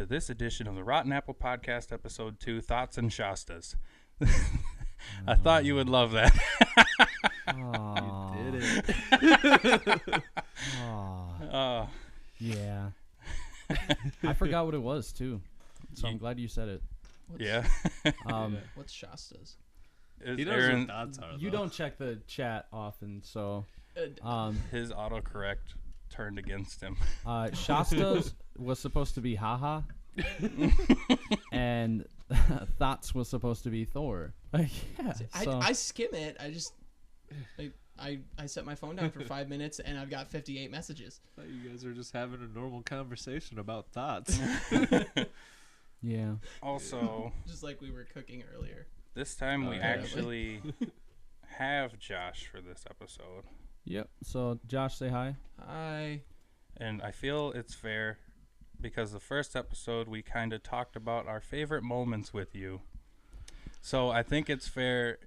to this edition of the Rotten Apple Podcast, episode 2, Thots And Shastas. I thought you would love that. You did it. Yeah. I forgot what it was, too. So I'm glad you said it. Yeah. What's Shastas? He knows Aaron, what thoughts are, You though. don't check the chat often, so... his autocorrect turned against him. Shastas was supposed to be haha, and Thots was supposed to be Thor. Yeah, I skim it. I just... I set my phone down for 5 minutes, and I've got 58 messages. I thought you guys are just having a normal conversation about thoughts. Yeah. Also, Just like we were cooking earlier. this time we yeah. actually have Josh for this episode. Yep. So, Josh, say hi. Hi. And I feel it's fair because the first episode we kind of talked about our favorite moments with you. So I think it's fair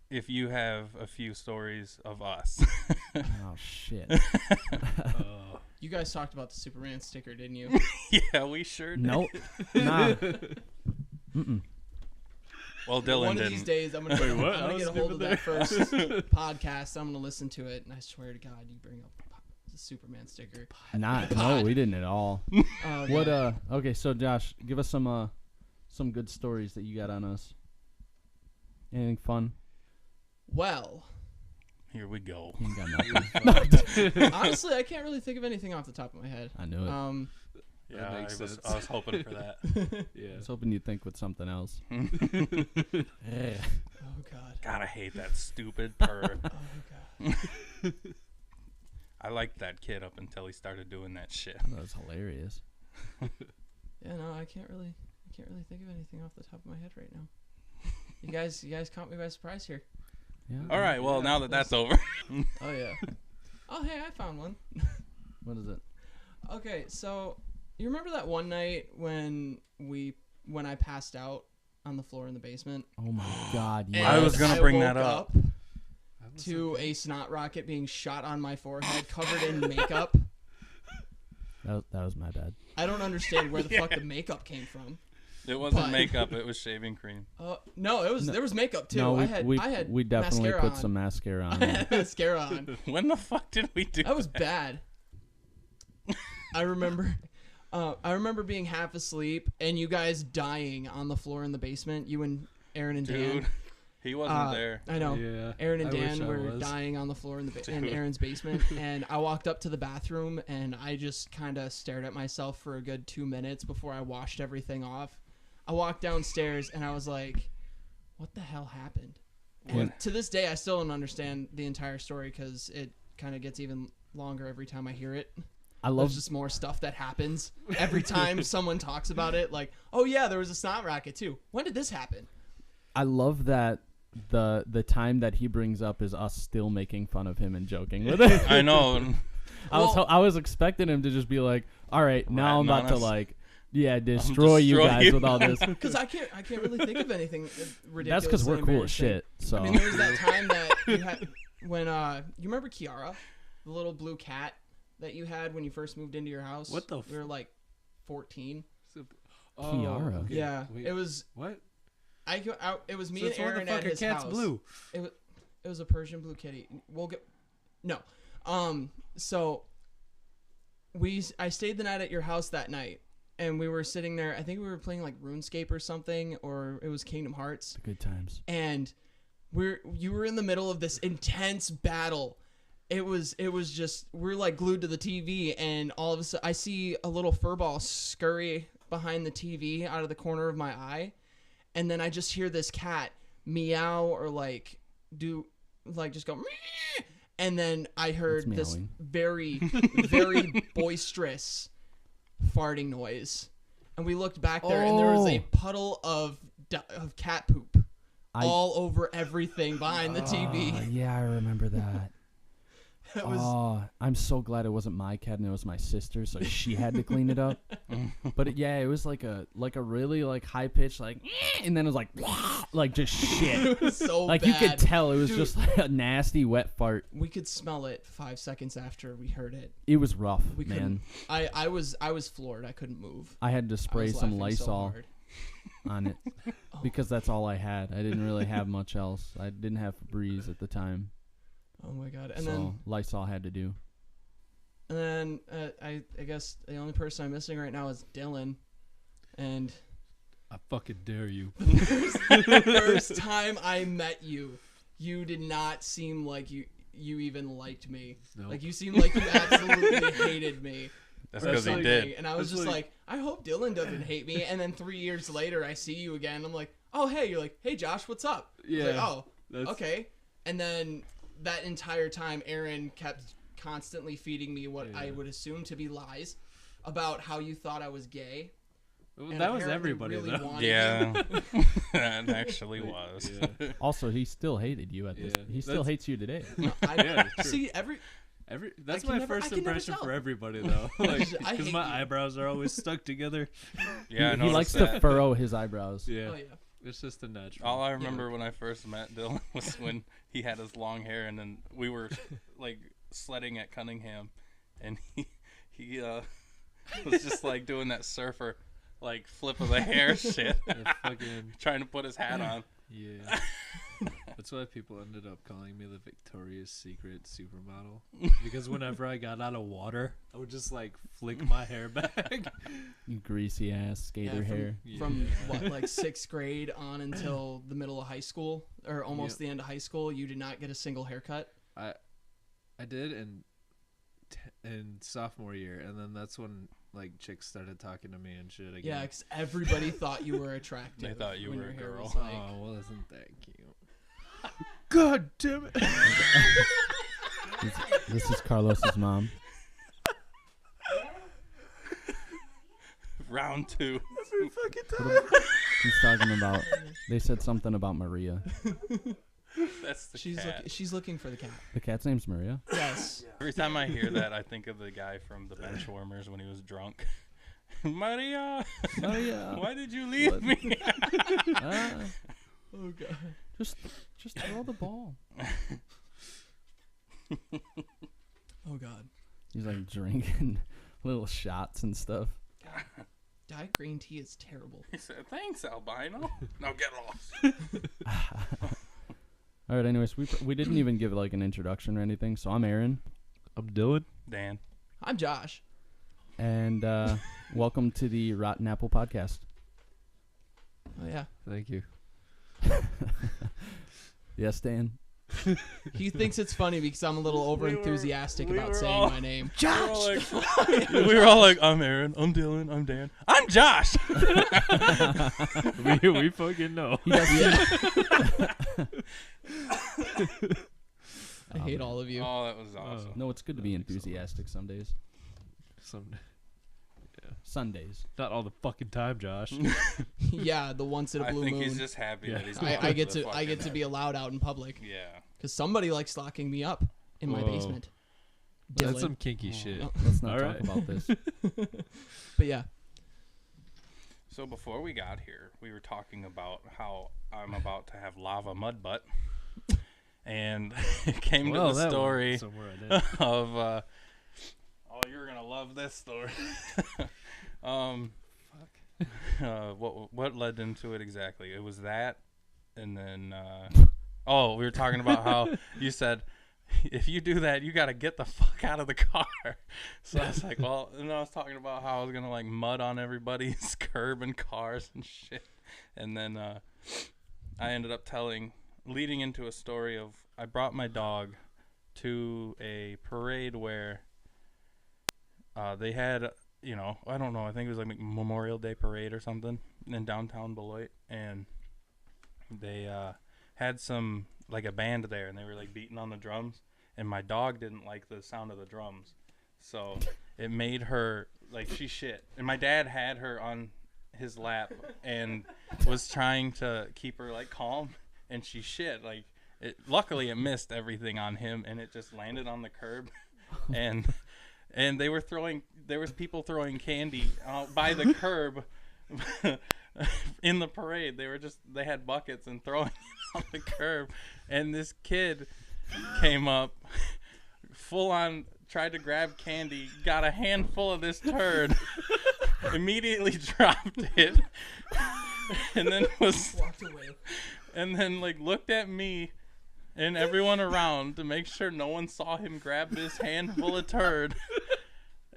if you have a few stories of us. Oh, shit. You guys talked about the Superman sticker, didn't you? Yeah, we sure did. Nope. Nah. Mm-mm. Well, Dylan One didn't. of these days, I'm gonna get a hold of that first podcast. I'm gonna listen to it, and I swear to God, you bring up the Superman sticker. No, we didn't at all. Oh, What? God. Okay, so Josh, give us some good stories that you got on us. Anything fun? Well, Here we go. You ain't got nothing. honestly, I can't really think of anything off the top of my head. I knew it. Yeah, I makes was sense. hoping for that. I Yeah. was hoping you'd think with something else. Oh God. God, I hate that stupid purr. Oh God. I liked that kid up until he started doing that shit. That was hilarious. Yeah, no, I can't really think of anything off the top of my head right now. You guys caught me by surprise here. Yeah. All right, well, Yeah, now that that's over. Oh yeah. Oh hey, I found one. What is it? Okay, so you remember that one night when I passed out on the floor in the basement? Oh my God! And Yeah. I was gonna bring woke that up. To a snot rocket being shot on my forehead, covered in makeup. That was my bad. I don't understand where the fuck the makeup came from. It wasn't But- makeup, it was shaving cream. No, there was makeup too. No, I had we definitely mascara put on. some mascara on. I had mascara on. When the fuck did we do That was bad. I remember being half asleep and you guys dying on the floor in the basement. You and Aaron and Dan. Dude, he wasn't there. I know. Yeah. Aaron and I wish Dan I were was. dying on the floor in in Dude. Aaron's basement, and I walked up to the bathroom and I just kind of stared at myself for a good 2 minutes before I washed everything off. I walked downstairs and I was like, "What the hell happened?" And to this day, I still don't understand the entire story because it kind of gets even longer every time I hear it. I love There's just more stuff that happens every time someone talks about it. Like, "Oh yeah, there was a snot rocket too. When did this happen?" I love that the time that he brings up is us still making fun of him and joking with it. I know. I was expecting him to just be like, "All right, now I'm Ratting about on to us. like, destroy you destroy guys you." with all this." Because I can't really think of anything ridiculous. That's because we're and cool as embarrassing. shit. So I mean, there was that time that you had when you remember Kiara, the little blue cat that you had when you first moved into your house. What the We were like 14. Kiara? Okay. Yeah, Wait, it was. what? It was me So and it's when Aaron the at fucking his cat's house. blue. It was a Persian blue kitty. We'll get no. So I stayed the night at your house that night, and we were sitting there. I think we were playing like RuneScape or something, or it was Kingdom Hearts. good times. And you were in the middle of this intense battle. It was just we're like glued to the TV, and all of a sudden I see a little furball scurry behind the TV out of the corner of my eye, and then I just hear this cat meow or like just go meow, and then I heard That's this meowing. very very boisterous farting noise, and we looked back there, and there was a puddle of cat poop all over everything behind the TV. Yeah, I remember that. That was Oh, I'm so glad it wasn't my cat and it was my sister, so she had to clean it up. But it was like a really like high pitched like, and then it was like just shit. it was so Like bad. you could tell it was Dude. just like a nasty wet fart. We could smell it 5 seconds after we heard it. It was rough, We man. couldn't. I was floored. I couldn't move. I had to I spray was some laughing so Lysol hard. on it because that's all I had. I didn't really have much else. I didn't have Febreze at the time, Oh my god. And so Lysol had to do. then I guess the only person I'm missing right now is Dylan. And I fucking dare you. the first time I met you, you did not seem like you even liked me. No. Like you seemed like you absolutely hated me. That's or because he something. did. And I was That's just like- like, I hope Dylan doesn't hate me. And then 3 years later, I see you again. I'm like, oh, hey. You're like, hey, Josh, what's up? I was like, Yeah, oh, that's- okay. And then that entire time, Aaron kept constantly feeding me what I Yeah. would assume to be lies about how you thought I was gay. Well, And that was apparently everybody really though. wanted Yeah, that actually was. Yeah. Also, he still hated you at this. Yeah, He still that's- hates you today. I, Yeah, true. see, That's can my never- I first can never impression tell. for everybody though. Like, I because hate my you. eyebrows are always stuck together. Yeah, I he noticed likes that. to furrow his eyebrows. Yeah, Oh, yeah. it's just a natural. All I remember when I first met Dylan was when he had his long hair, and then we were like sledding at Cunningham, and he was just like doing that surfer like flip of the hair shit, The fucking trying to put his hat on. yeah. That's why people ended up calling me the Victoria's Secret supermodel. Because whenever I got out of water, I would just like flick my hair back. You greasy ass skater Yeah, hair. From Yeah. what, like 6th grade on until the middle of high school, or almost the end of high school, you did not get a single haircut. I did in sophomore year, and then that's when like chicks started talking to me and shit again. Yeah, because everybody thought you were attractive. They thought you when were your a hair girl. was, like- Oh, well, isn't that cute? God damn it! This is Carlos's mom. Round 2. Every fucking time. He's talking about. They said something about Maria. That's the she's cat. she's looking for the cat. The cat's name's Maria. Yes. Every time I hear that, I think of the guy from the Benchwarmers when he was drunk. Maria, Maria. why did you leave What? me? Oh god. Just throw the ball. Oh god. He's like drinking little shots and stuff. Diet green tea is terrible. He said, "Thanks, albino." Now get lost. All right. Anyways, we didn't even give like an introduction or anything. So I'm Aaron, I'm Dylan. Dan. I'm Josh. and welcome to the Rotten Apple Podcast. Oh yeah. Thank you. Yes, Dan. He thinks it's funny because I'm a little over enthusiastic we about were saying all- my name. We were all like, "I'm Aaron. I'm Dylan. I'm Dan. I'm Josh." we fucking know. He does I hate all of you. Oh, that was awesome. No, it's good to be enthusiastic some days. Some, Sundays. not all the fucking time, Josh. Yeah, the once in a I blue think moon. he's just happy Yeah. that he's. I part get of the to I get to fucking- be allowed out in public Yeah. because somebody likes locking me up in my Whoa. basement. That's Dylan. some kinky shit. Oh. Let's not All talk right. about this. But yeah, So before we got here, we were talking about how I'm about to have lava mud butt, and it came Well, to the that story went somewhere I did. of. Oh, you're gonna love this story. What led into it exactly? It was that, and then we were talking about how you said, if you do that, you got to get the fuck out of the car. So I was like, well, and I was talking about how I was going to like mud on everybody's curb and cars and shit. And then I ended up leading into a story of I brought my dog to a parade where they had, I don't know, I think it was like Memorial Day parade or something in downtown Beloit. And they had some, like a band there, and they were like beating on the drums, and my dog didn't like the sound of the drums, so it made her like she shit, and my dad had her on his lap and was trying to keep her like calm, and she shit like Luckily, it missed everything on him, and it just landed on the curb. And there was people throwing candy by the curb in the parade. They had buckets and throwing it on the curb. And this kid came up, full on, tried to grab candy, got a handful of this turd, immediately dropped it, and then Walked away. and then looked at me and everyone around to make sure no one saw him grab this handful of turd.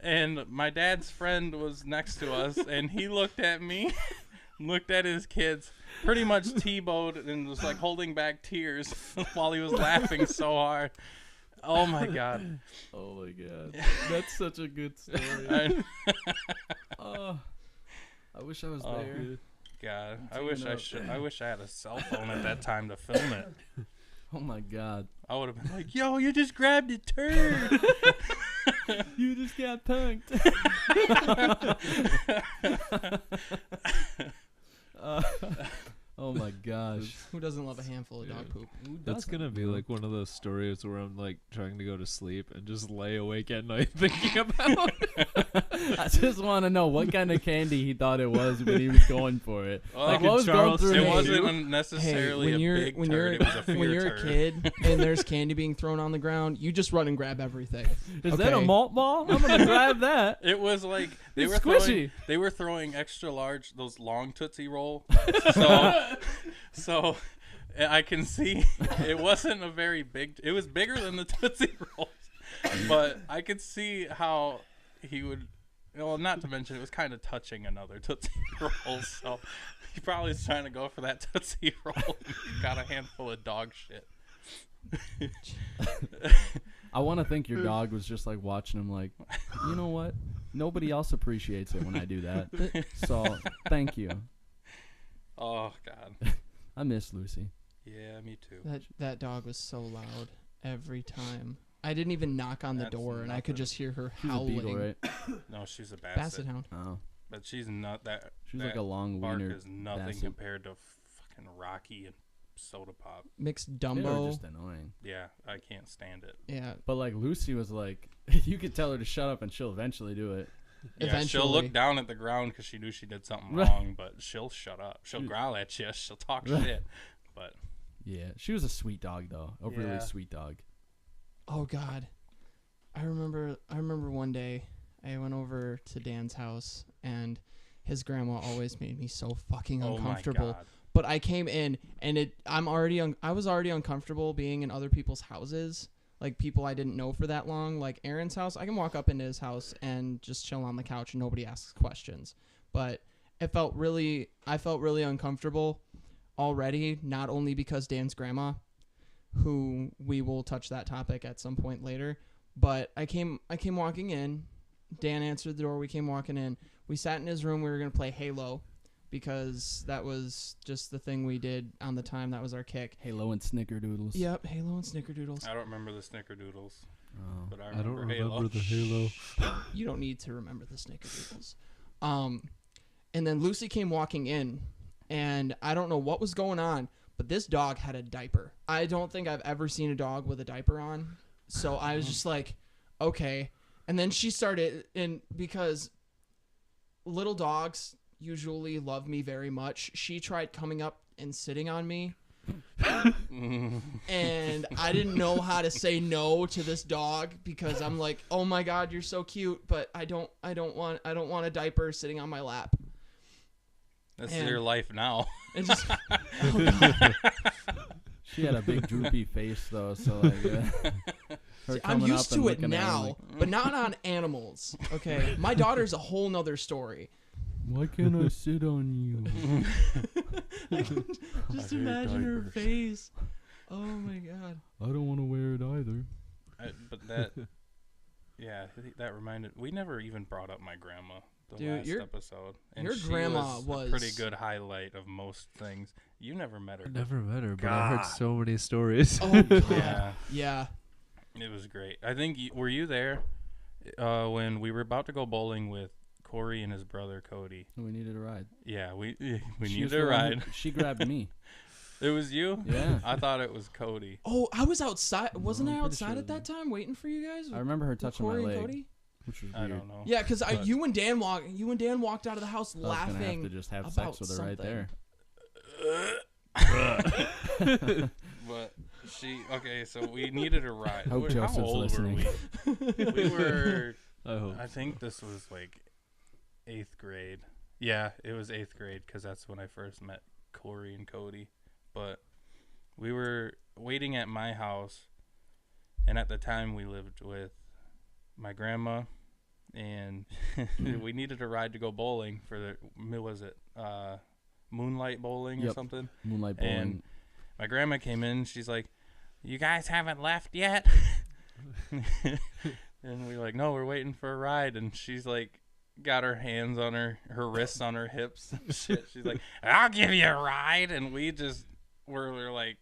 And my dad's friend was next to us, and he looked at me, looked at his kids, pretty much T-bowed, and was holding back tears while he was laughing so hard. Oh my god. Oh my god. That's such a good story. Oh, I wish I was there. God, I wish I had a cell phone at that time to film it. Oh my god. I would have been like, "Yo, you just grabbed a turd. You just got punked." Oh my gosh. Who doesn't love a handful of dog poop? That's gonna be one of those stories where I'm trying to go to sleep and just lay awake at night thinking about it. I just want to know what kind of candy he thought it was when he was going for it. Well, What was going Charles through It his head? wasn't necessarily a big turd. It was a fear when you're turd. a kid and there's candy being thrown on the ground, you just run and grab everything. Is that a malt ball? I'm gonna grab that. It was they It's were squishy. they were throwing extra large, those long Tootsie Roll. So I can see it wasn't a very big. It was bigger than the Tootsie Rolls, but I could see how he would. Well, not to mention it was kind of touching another Tootsie Roll, so he probably was trying to go for that Tootsie Roll. And he got a handful of dog shit. I want to think your dog was just watching him you know what? Nobody else appreciates it when I do that. So, thank you. Oh God. I miss Lucy. Yeah, me too. That dog was so loud every time. I didn't even knock on the That's door, and I could nothing. just hear her She's a howling. beagle, right? No, she's a Basset hound. Oh. but she's not that. She's that like a long bark wiener. is nothing basset. compared to fucking Rocky and Soda Pop. Mixed They were Dumbo. just annoying. Yeah, I can't stand it. Yeah. But Lucy was you could tell her to shut up and she'll eventually do it. Yeah, Eventually. she'll look down at the ground because she knew she did something Right. wrong, but she'll shut up. She'll growl at you. She'll talk Right. shit. But Yeah, she was a sweet dog though. A Yeah. really sweet dog. Oh God. I remember one day I went over to Dan's house, and his grandma always made me so fucking oh my uncomfortable. god. But I came in, and I was already uncomfortable being in other people's houses, people I didn't know for that long. Like Aaron's house, I can walk up into his house and just chill on the couch and nobody asks questions. But I felt really uncomfortable already, not only because Dan's grandma, who we will touch that topic at some point later, but I came walking in. Dan answered the door. We came walking in. We sat in his room. We were gonna play Halo, because that was just the thing we did on the time. That was our kick. Halo and Snickerdoodles. Yep, Halo and Snickerdoodles. I don't remember the Snickerdoodles, Oh. but I I don't remember Halo. remember the Halo. You don't need to remember the Snickerdoodles. And then Lucy came walking in, and I don't know what was going on, but this dog had a diaper. I don't think I've ever seen a dog with a diaper on. So I was just like, okay. And then she started, and because little dogs usually love me very much, she tried coming up and sitting on me. And I didn't know how to say no to this dog, because I'm like, oh my god, you're so cute, but I don't want a diaper sitting on my lap. That's And- your life now. It just oh god. She had a big droopy face though, so her I'm coming used up and to it looking at her now, but not on animals. Okay, my daughter's a whole nother story. Why can't I sit on you? Just I hate imagine her diapers. face. Oh my god. I don't want to wear it either. But that, yeah, that reminded. We never even brought up my grandma. The Dude, last your- episode. And your she grandma was was- a pretty good highlight of most things. You never met her. I never met her, but I heard God. so many stories. Oh god. Yeah, Yeah. it was great. I think were you there when we were about to go bowling with Corey and his brother Cody? We needed a ride. Yeah, we She needed was a the one who- ride. She grabbed me. It was you? Yeah. I thought it was Cody. Oh, I was outside. Wasn't I'm I pretty outside sure at that time waiting for you guys? I remember her with touching my Corey and leg, Cody? which was I weird. don't know. Yeah, because But- you and Dan walked out of the house I was gonna have laughing. to just have about sex with her right there. But so we needed a ride. I hope How Joseph's old listening. were we? We were, I hope. I think this was like 8th grade. Yeah, it was 8th grade because that's when I first met Corey and Cody. But we were waiting at my house, and at the time we lived with my grandma, and we needed a ride to go bowling for the, was it Moonlight Bowling or Yep. something? Moonlight bowling. And my grandma came in. She's like, "You guys haven't left yet?" And we're like, "No, we're waiting for a ride." And she's like, got her hands on her wrists on her hips and shit. She's like, "I'll give you a ride." And we just were like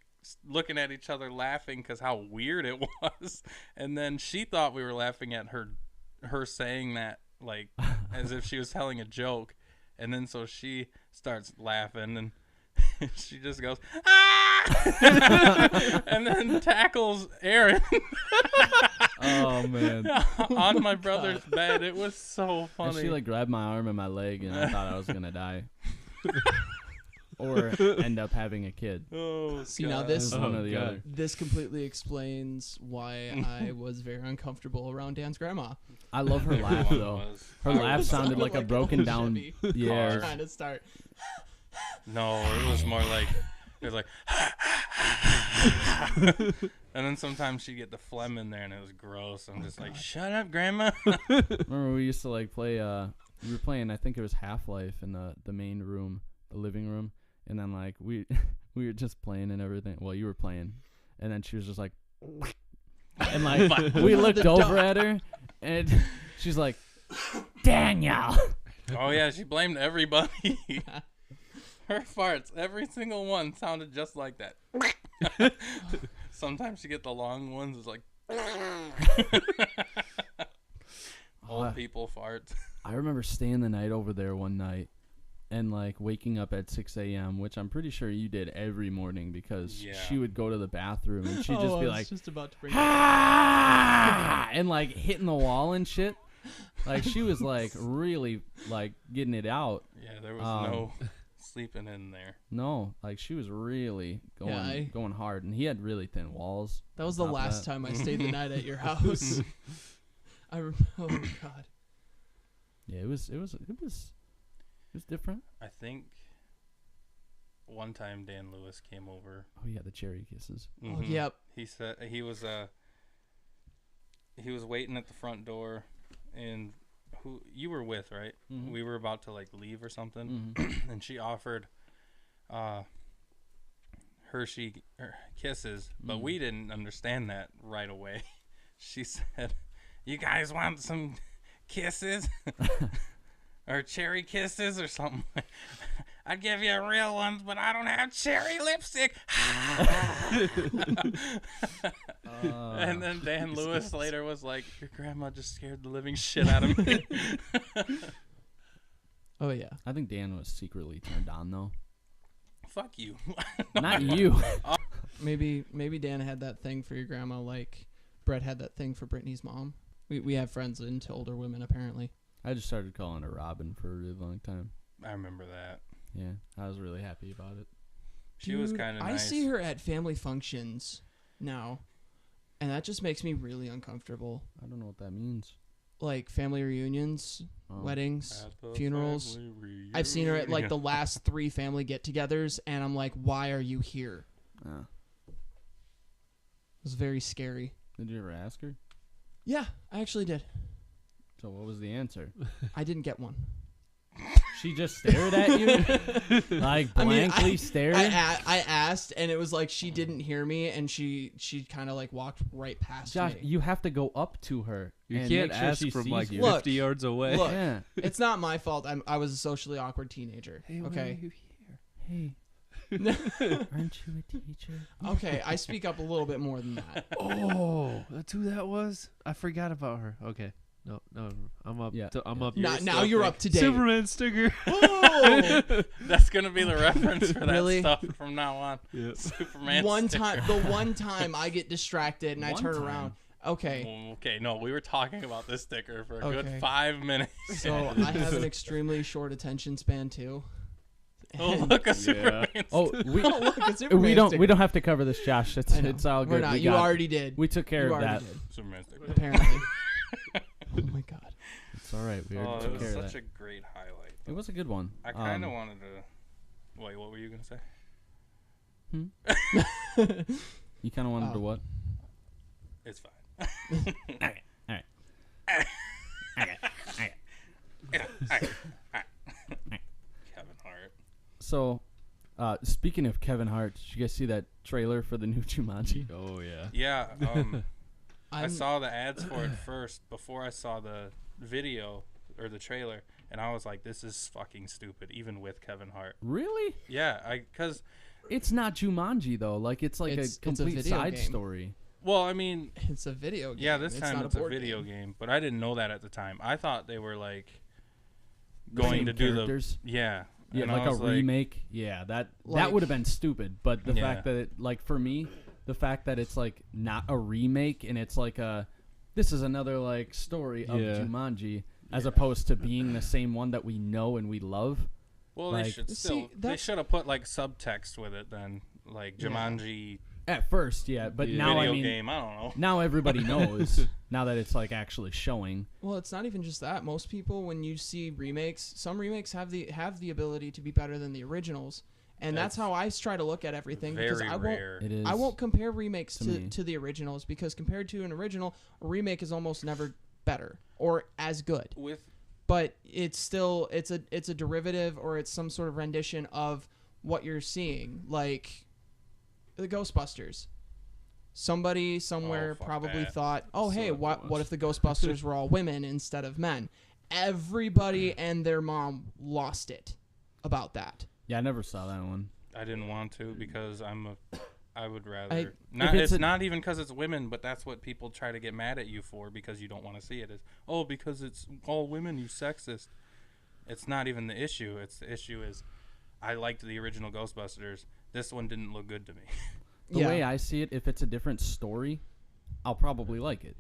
looking at each other laughing because how weird it was. And then she thought we were laughing at her saying that like as if she was telling a joke. And then so she starts laughing and she just goes, "Ah!" And then tackles Aaron Oh man. on my brother's bed. It was so And funny. she like grabbed my arm and my leg, and I thought I was gonna die, or end up having a kid. Oh, See, now God. this- It was one Oh, or the God. other. This completely explains why I was very uncomfortable around Dan's grandma. I love her laugh Everyone though. was. Her I laugh was- sounded like a an broken old down. Chevy Yeah. trying to start. No, it was more like it was like, and then sometimes she'd get the phlegm in there, and it was gross. I'm just like, "Shut up, Grandma." Remember we used to like play. We were playing. I think it was Half-Life in the main room, the living room, and then like we were just playing and everything. Well, you were playing, and then she was just like, and like we looked over at her, and she's like, "Daniel." Oh yeah, she blamed everybody. Her farts, every single one sounded just like that. Sometimes you get the long ones. It's like old people farts. I remember staying the night over there one night and like waking up at 6 a.m., which I'm pretty sure you did every morning because Yeah. she would go to the bathroom and she'd just be like, just about to bring "Ah!" and like hitting the wall and shit. Like she was like really like getting it out. Yeah, there was no sleeping in there. No, like she was really going going hard, and he had really thin walls. That was the on top of last that. time I stayed the night at your house. Oh God. Yeah, it was different. I think one time Dan Lewis came over. Oh yeah, the cherry kisses. Oh, Mhm. yep. He said he was waiting at the front door, and who you were with, right? Mhm. We were about to like leave or something, and she offered Hershey kisses, but we didn't understand that right away. She said, "You guys want some kisses?" Or cherry kisses or something. "I'd give you real ones, but I don't have cherry lipstick." And then Dan Lewis later was like, "Your grandma just scared the living shit out of me." Oh yeah. I think Dan was secretly turned on though. Fuck you. Not you. Maybe Dan had that thing for your grandma like Brett had that thing for Brittany's mom. We have friends into older women apparently. I just started calling her Robin for a really long time. I remember that. Yeah, I was really happy about it. She was Dude, kind of I nice. see her at family functions now, and that just makes me really uncomfortable. I don't know what that means. Like family reunions, Oh. weddings, At the funerals. family I've seen her at like the reunion. last 3 family get-togethers, and I'm like, why are you here? Oh. It was very scary. Did you ever ask her? Yeah, I actually did. So what was the answer? I didn't get one. She just stared at you, like I mean, blankly stared. I asked, and it was like she didn't hear me, and she kind of like walked right past Josh, me. you have to go up to her. You and can't make sure ask she from sees like you. Look, 50 yards away. look. Yeah. It's not my fault. I was a socially awkward teenager. Okay. Hey, aren't you a teacher? Okay, I speak up a little bit more than that. Oh, that's who that was? I forgot about her. Okay. No, I'm up. Yeah. I'm up. Now you're up to date. Superman sticker. Oh! That's gonna be the reference for that Really? stuff from now on. Yeah. Superman. The one time I get distracted and I One turn time? around. Okay. Okay, no, we were talking about this sticker for a good Okay. 5 minutes. So I have an extremely short attention span too. Oh, look, a Superman. Oh, we Oh, look, a Superman don't sticker. have to cover this, Josh. I know. It's all We're good. not. We You got it. already did. We took care You of already that. did. Superman sticker. Apparently. Oh my god. It's all right. We Oh, already it took was care of such that. a great highlight. It was a good one. I kind of wanted to. Wait, what were you gonna say? You kind of wanted to Oh. what? It's fine. All right. Kevin Hart. So, speaking of Kevin Hart, did you guys see that trailer for the new Jumanji? Oh yeah. Yeah, I I'm- saw the ads for it first before I saw the video or the trailer, and I was like, "This is fucking stupid," even with Kevin Hart. Really? Yeah, because It's not Jumanji though. Like it's like It's a a complete video side game. story. well, I mean, It's a video game. yeah, this time not it's a board video game. game, but I didn't know that at the time. I thought they were like The going same to do characters. yeah, Yeah, and like I a was remake. Yeah, that Like- would have been stupid. But the Yeah. fact that it, like for me, the fact that it's like not a remake and it's like this is another like story of Yeah. Jumanji as Yeah. opposed to being the same one that we know and we love. Well, Like- they should See, still. They that's- should have put like subtext with it then, like Yeah. Jumanji At first, yeah, but Yeah. now video I mean, game. I don't know. now everybody knows. Now that it's like actually showing. Well, it's not even just that. Most people, when you see remakes, some remakes have the ability to be better than the originals, and that's how I try to look at everything. Because Very I won't, rare. It is. I won't compare remakes to me. to the originals, because compared to an original, a remake is almost never better or as good. With But it's still it's a derivative, or it's some sort of rendition of what you're seeing, like the Ghostbusters. Somebody somewhere fuck probably that. thought, "Oh, Saw hey, that what once. if the Ghostbusters were all women instead of men?" Everybody and their mom lost it about that. Yeah, I never saw that one. I didn't want to because I would rather If it's it's not even because it's women, but that's what people try to get mad at you for because you don't want to see it. Is because it's all women, you sexist. It's not even the issue. The issue is I liked the original Ghostbusters. This one didn't look good to me. The way I see it, if it's a different story, I'll probably like it.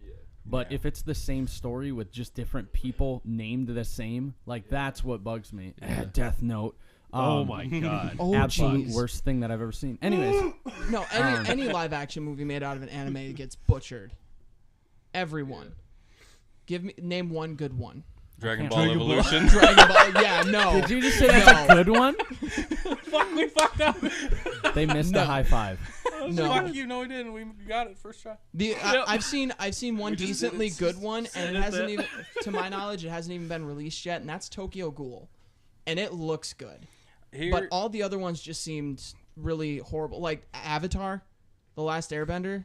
But Yeah. if it's the same story with just different people named the same, like that's what bugs me. Death Note. Oh my god. Oh, Absolute jeez. worst thing that I've ever seen. Anyways, No, any live action movie made out of an anime gets butchered. Everyone. Name one good one. Dragon can't- Ball Dragon Ball. Evolution. Dragon Ball. Yeah, no. did you just say that's a good one? Fuck, we fucked up. They missed No. a high five. No. Fuck you, no, we didn't. We got it first try. I've seen one just decently didn't good one, said and it it hasn't that- even, to my knowledge, it hasn't even been released yet, and that's Tokyo Ghoul, and it looks good. Here, But all the other ones just seemed really horrible, like Avatar, The Last Airbender.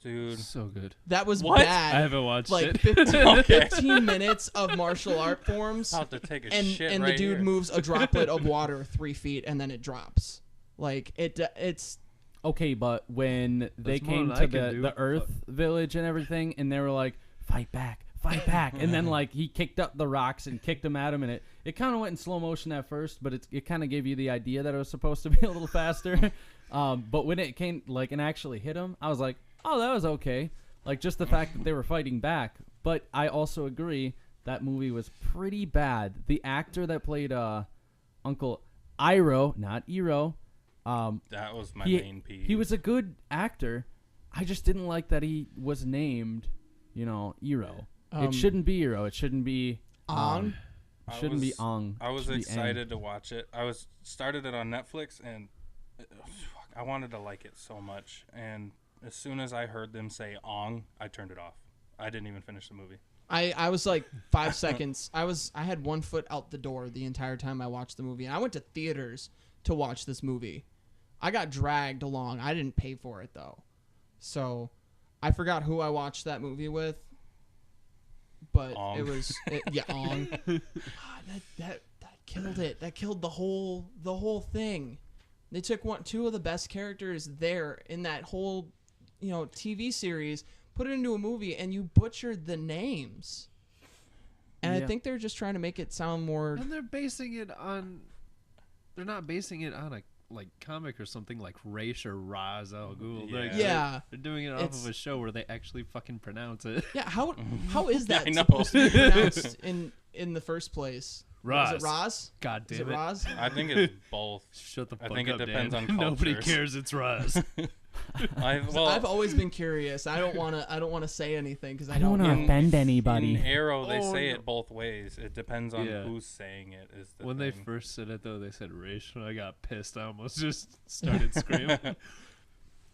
dude. So good. That was What? bad. I haven't watched like it. 15 minutes of martial art forms, About to take a and shit and right the dude here. moves a droplet of water 3 feet, and then it drops. Like it's Okay, but when they That's more came than to I can do. the Earth Village and everything, and they were like, fight back, and then like he kicked up the rocks and kicked them at him, and it kind of went in slow motion at first, but it kind of gave you the idea that it was supposed to be a little faster. But when it came like and actually hit him, I was like, oh, that was okay. Like just the fact that they were fighting back. But I also agree that movie was pretty bad. The actor that played Uncle Iroh, not Iro, That was my main piece. he was a good actor. I just didn't like that he was named, Iro. It shouldn't be Iro. It shouldn't be on. It shouldn't be Ong. I It was should be Aang. excited to watch it. I started it on Netflix and I wanted to like it so much. And as soon as I heard them say Ong, I turned it off. I didn't even finish the movie. I was like 5 seconds. I had 1 foot out the door the entire time I watched the movie. And I went to theaters to watch this movie. I got dragged along. I didn't pay for it though. So I forgot who I watched that movie with. But Ong. it was Ong. God, that killed it. That killed the whole thing. They took 2 of the best characters there in that whole TV series, put it into a movie, and you butchered the names. And Yeah. I think they're just trying to make it sound more. And they're basing it on. They're not basing it on a like comic or something like Raish or Raz Al Ghul. Yeah. Yeah. They're doing it off It's- of a show where they actually fucking pronounce it. Yeah, how is Yeah, that I know. supposed to be pronounced in the first place? Raz. Is it Raz? God Is damn it it. Raz? I think it's both. Shut the I fuck think it up, depends Dan. on Nobody cultures. cares. It's Raz. I've always been curious. I don't want to say anything because I I don't don't want to know. offend anybody. In Arrow, they Oh, say no. it both ways. It depends on Yeah. who's saying it. Is the When they thing. first said it, though, they said Raish, and I got pissed. I almost just started screaming.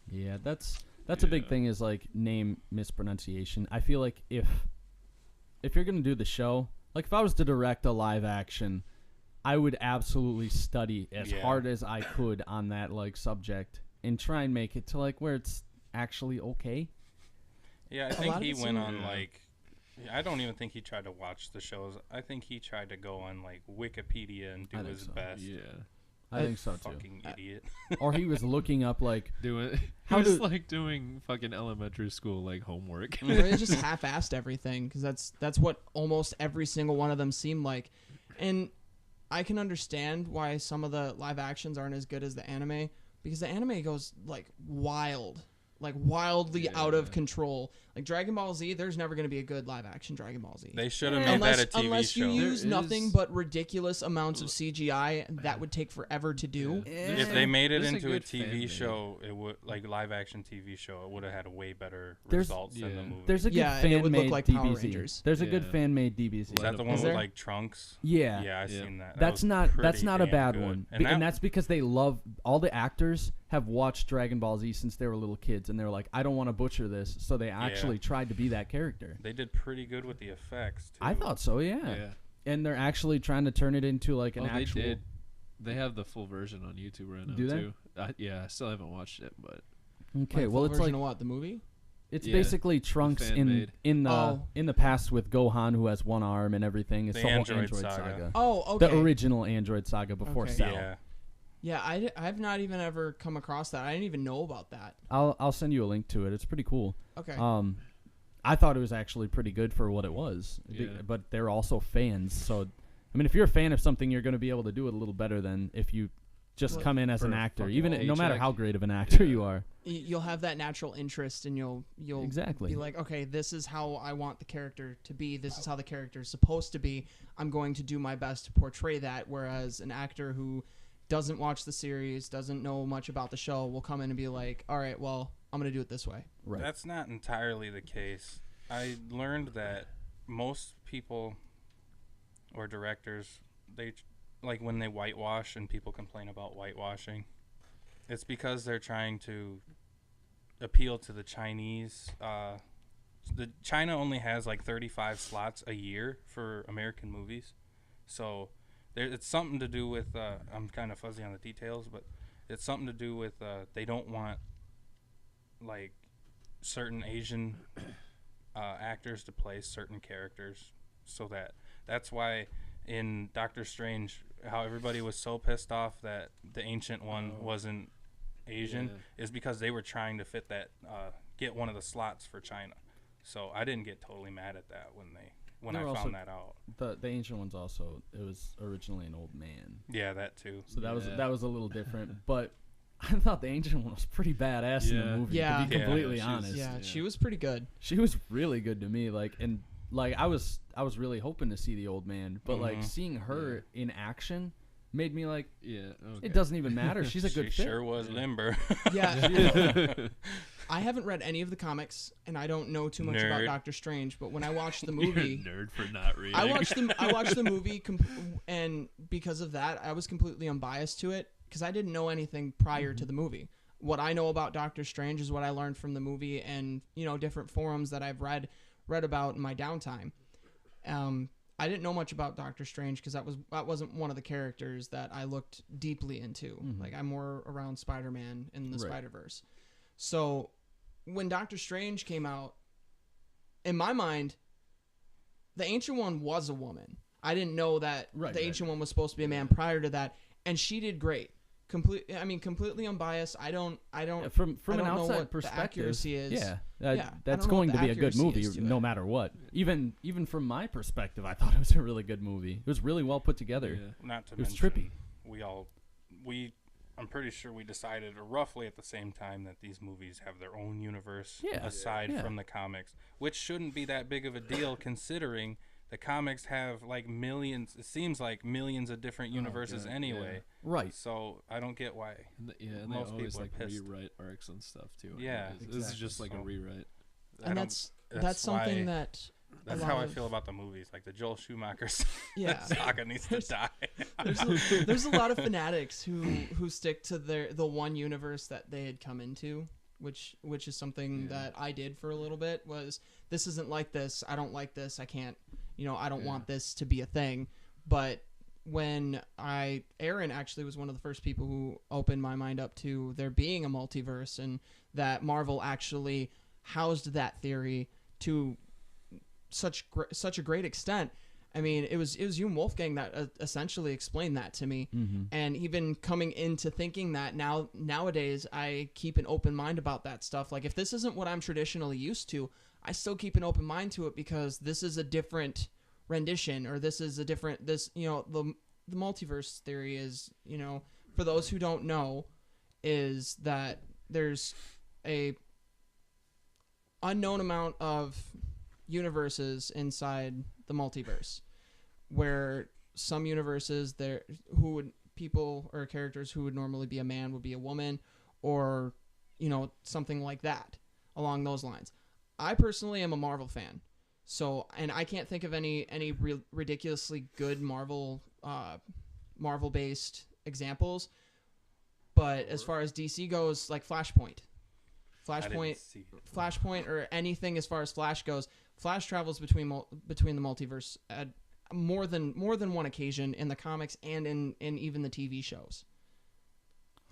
Yeah, that's a big Yeah. thing is like name mispronunciation. I feel like if you're gonna do the show, like if I was to direct a live action, I would absolutely study as Yeah. hard as I could on that like subject and try and make it to like where it's actually okay. Yeah, I lot think of he it's went in- on like. I don't even think he tried to watch the shows. I think he tried to go on like Wikipedia and do I think his so. best. Yeah. I think so too. Fucking idiot. Or he was looking up like Doing How it was do- like doing fucking elementary school like homework. Or they just half-assed everything because that's what almost every single one of them seemed like. And I can understand why some of the live actions aren't as good as the anime because the anime goes like wild, like wildly out of Yeah. control. Like Dragon Ball Z, there's never going to be a good live action Dragon Ball Z. They should have made unless that a TV unless show. you use There nothing is- but ridiculous amounts of CGI, that would take forever to do. If they made it There's a into a good fan TV made. show, it would like live action TV show. It would have had a way better There's- results than the Yeah. movie. there's a good Yeah, and it would look fan-made like Power DBZ. Rangers. There's a good Yeah. fan-made DBZ. Is that the one Is with there? like Trunks? Yeah. Yeah, I Yeah. seen that. That That's was not pretty a damn bad good. one, And that's because they love all the actors have watched Dragon Ball Z since they were little kids, and they were like, I don't want to butcher this, so they actually tried to be that character. they did pretty good with the effects too. I thought so, yeah. Yeah. And they're actually trying to turn it into like an Oh, actual. they did. They have the full version on YouTube right now Do they? too. Yeah, I still haven't watched it, but Okay, Like, well full it's version like of what, the movie? it's Yeah, basically Trunks fan-made. in the Oh. in the past with Gohan who has one arm and everything. It's The the whole Android Android saga. saga. Oh, okay. The original Android saga before Okay. Cell. Yeah, Yeah, I've not even ever come across that. I didn't even know about that. I'll send you a link to it. It's pretty cool. Okay. I thought it was actually pretty good for what it was. Yeah. But they're also fans, so I mean, if you're a fan of something, you're going to be able to do it a little better than if you just Well, come in as for an a actor, fucking even no matter paycheck. how great of an actor Yeah. you are. You'll have that natural interest, and you'll Exactly. be like, okay, this is how I want the character to be. This is how the character is supposed to be. I'm going to do my best to portray that. Whereas an actor who doesn't watch the series, doesn't know much about the show, will come in and be like, all right, well, I'm going to do it this way. Right. that's not entirely the case. I learned that most people or directors, they like when they whitewash and people complain about whitewashing, it's because they're trying to appeal to the Chinese. The China only has like 35 slots a year for American movies, so it's something to do with. I'm kind of fuzzy on the details, but it's something to do with they don't want like certain Asian actors to play certain characters, so that's why in Doctor Strange, how everybody was so pissed off that the Ancient One wasn't Asian is because they were trying to fit that get one of the slots for China. So I didn't get totally mad at that when They I were found also- that out. The ancient one's also, it was originally an old man, Yeah, that too. so that Yeah. was a little different. But I thought the ancient one was pretty badass in Yeah. the movie. Yeah. To be Yeah. completely Yeah, she was- honest, Yeah, Yeah. she was pretty good. she was really good to me. I was really hoping to see the old man, but like Mhm. seeing her in action made me like yeah, okay. it doesn't even matter. She's a She good fit. sure was limber. Yeah. I haven't read any of the comics, and I don't know too much about Nerd. Doctor Strange. But when I watched the You're a movie, nerd for not reading. I watched the movie, and because of that, I was completely unbiased to it because I didn't know anything prior to the movie. What I know about Doctor Strange is what I learned from the movie, and different forums that I've read about in my downtime. I didn't know much about Doctor Strange because that wasn't one of the characters that I looked deeply into. Like I'm more around Spider-Man in the Right. Spider-Verse. So when Doctor Strange came out, in my mind, the Ancient One was a woman. I didn't know that Right, the right. Ancient One was supposed to be a man prior to that, and she did great. completely unbiased. I don't from I an don't know outside what the perspective, accuracy is. yeah, Yeah, I that's don't know going what to the be a good accuracy movie, is to no it. matter what. Even from my perspective, I thought it was a really good movie. It was really well put together. Yeah. Not to It was mention, trippy. I'm pretty sure we decided roughly at the same time that these movies have their own universe aside Yeah. from the comics, which shouldn't be that big of a deal considering the comics have like millions. It seems like millions of different universes God, anyway. Right. So I don't get why. And they Most always people are like pissed. rewrite arcs and stuff too. Yeah, anyways. This is just like So- a rewrite. I And don't- that's something why- that That's a how lot I of- feel about the movies. Like the Joel Schumacher Yeah. saga needs to die. there's a lot of fanatics who stick to the one universe that they had come into, which is something that I did for a little bit. Was this isn't like this? I don't like this. I can't. I don't want this to be a thing. But when Aaron actually was one of the first people who opened my mind up to there being a multiverse and that Marvel actually housed that theory to such a great extent. I mean, it was you and Wolfgang that essentially explained that to me. Mm-hmm. And even coming into thinking that nowadays, I keep an open mind about that stuff. Like if this isn't what I'm traditionally used to, I still keep an open mind to it because this is a different rendition, or this is a different the multiverse theory is, for those who don't know, is that there's a unknown amount of universes inside the multiverse, where some universes people or characters who would normally be a man would be a woman, or something like that along those lines. I personally am a Marvel fan, and I can't think of any ridiculously good Marvel based examples. But as far as DC goes, like Flashpoint, or anything as far as Flash goes, Flash travels between the multiverse at more than one occasion in the comics and in even the TV shows.